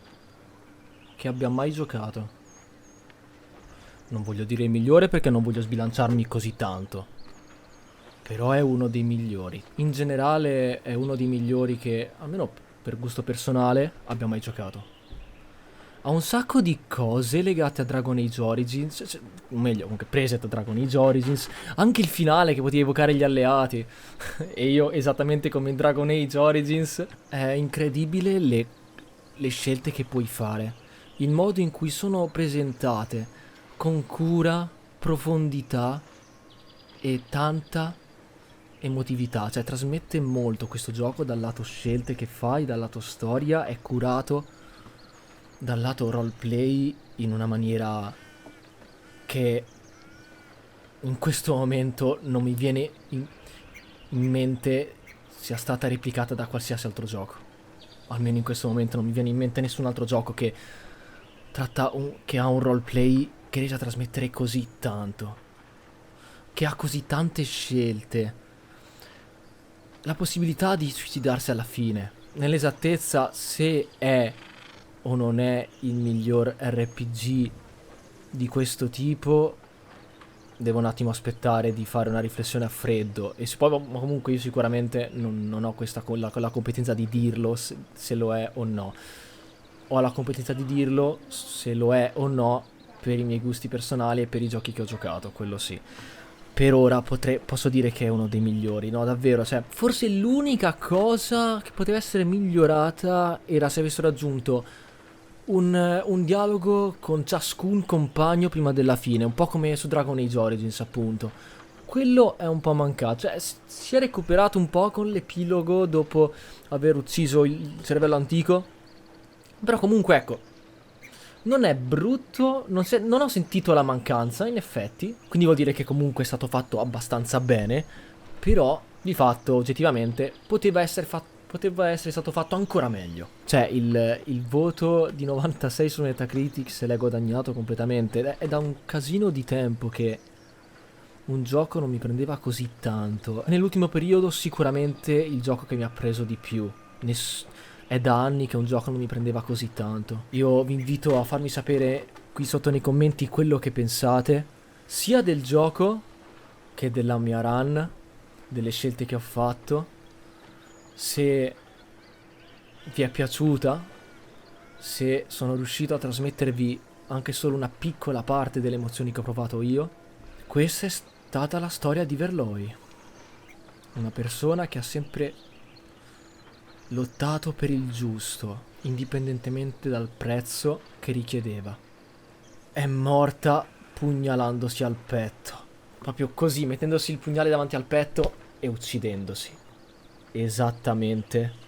che abbia mai giocato. Non voglio dire il migliore perché non voglio sbilanciarmi così tanto. Però è uno dei migliori. In generale è uno dei migliori che, almeno per gusto personale, abbia mai giocato. Ha un sacco di cose legate a Dragon Age Origins, o meglio, comunque prese da Dragon Age Origins. Anche il finale che poteva evocare gli alleati. E io, esattamente come in Dragon Age Origins, è incredibile le scelte che puoi fare. Il modo in cui sono presentate, con cura, profondità e tanta emotività. Cioè trasmette molto questo gioco dal lato scelte che fai, dal lato storia, è curato dal lato roleplay in una maniera che in questo momento non mi viene in mente sia stata replicata da qualsiasi altro gioco. Almeno in questo momento non mi viene in mente nessun altro gioco che che ha un roleplay che riesce a trasmettere così tanto, che ha così tante scelte, la possibilità di suicidarsi alla fine, nell'esattezza se è o non è il miglior RPG di questo tipo. Devo un attimo aspettare di fare una riflessione a freddo, e poi comunque io sicuramente non ho la competenza di dirlo se lo è o no. Ho la competenza di dirlo se lo è o no per i miei gusti personali e per i giochi che ho giocato, quello sì. Per ora posso dire che è uno dei migliori, no, davvero, cioè, forse l'unica cosa che poteva essere migliorata era se avessero aggiunto un dialogo con ciascun compagno prima della fine, un po' come su Dragon Age Origins, appunto. Quello è un po' mancato, cioè si è recuperato un po' con l'epilogo dopo aver ucciso il cervello antico, però comunque ecco, non è brutto, non ho sentito la mancanza, in effetti. Quindi vuol dire che comunque è stato fatto abbastanza bene. Però, di fatto, oggettivamente, poteva essere stato fatto ancora meglio. Cioè, il voto di 96 su Metacritic se l'è guadagnato completamente. È da un casino di tempo che un gioco non mi prendeva così tanto. Nell'ultimo periodo sicuramente il gioco che mi ha preso di più. È da anni che un gioco non mi prendeva così tanto. Io vi invito a farmi sapere qui sotto nei commenti quello che pensate, sia del gioco che della mia run, delle scelte che ho fatto, se vi è piaciuta, se sono riuscito a trasmettervi anche solo una piccola parte delle emozioni che ho provato io. Questa è stata la storia di Verloi, una persona che ha sempre lottato per il giusto, indipendentemente dal prezzo che richiedeva. è morta pugnalandosi al petto. Proprio così, mettendosi il pugnale davanti al petto e uccidendosi. Esattamente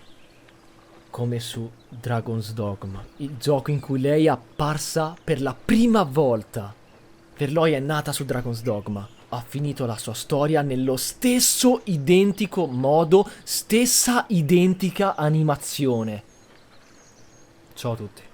come su Dragon's Dogma, il gioco in cui lei è apparsa per la prima volta. Verloi è nata su Dragon's Dogma, ha finito la sua storia nello stesso identico modo, stessa identica animazione. Ciao a tutti.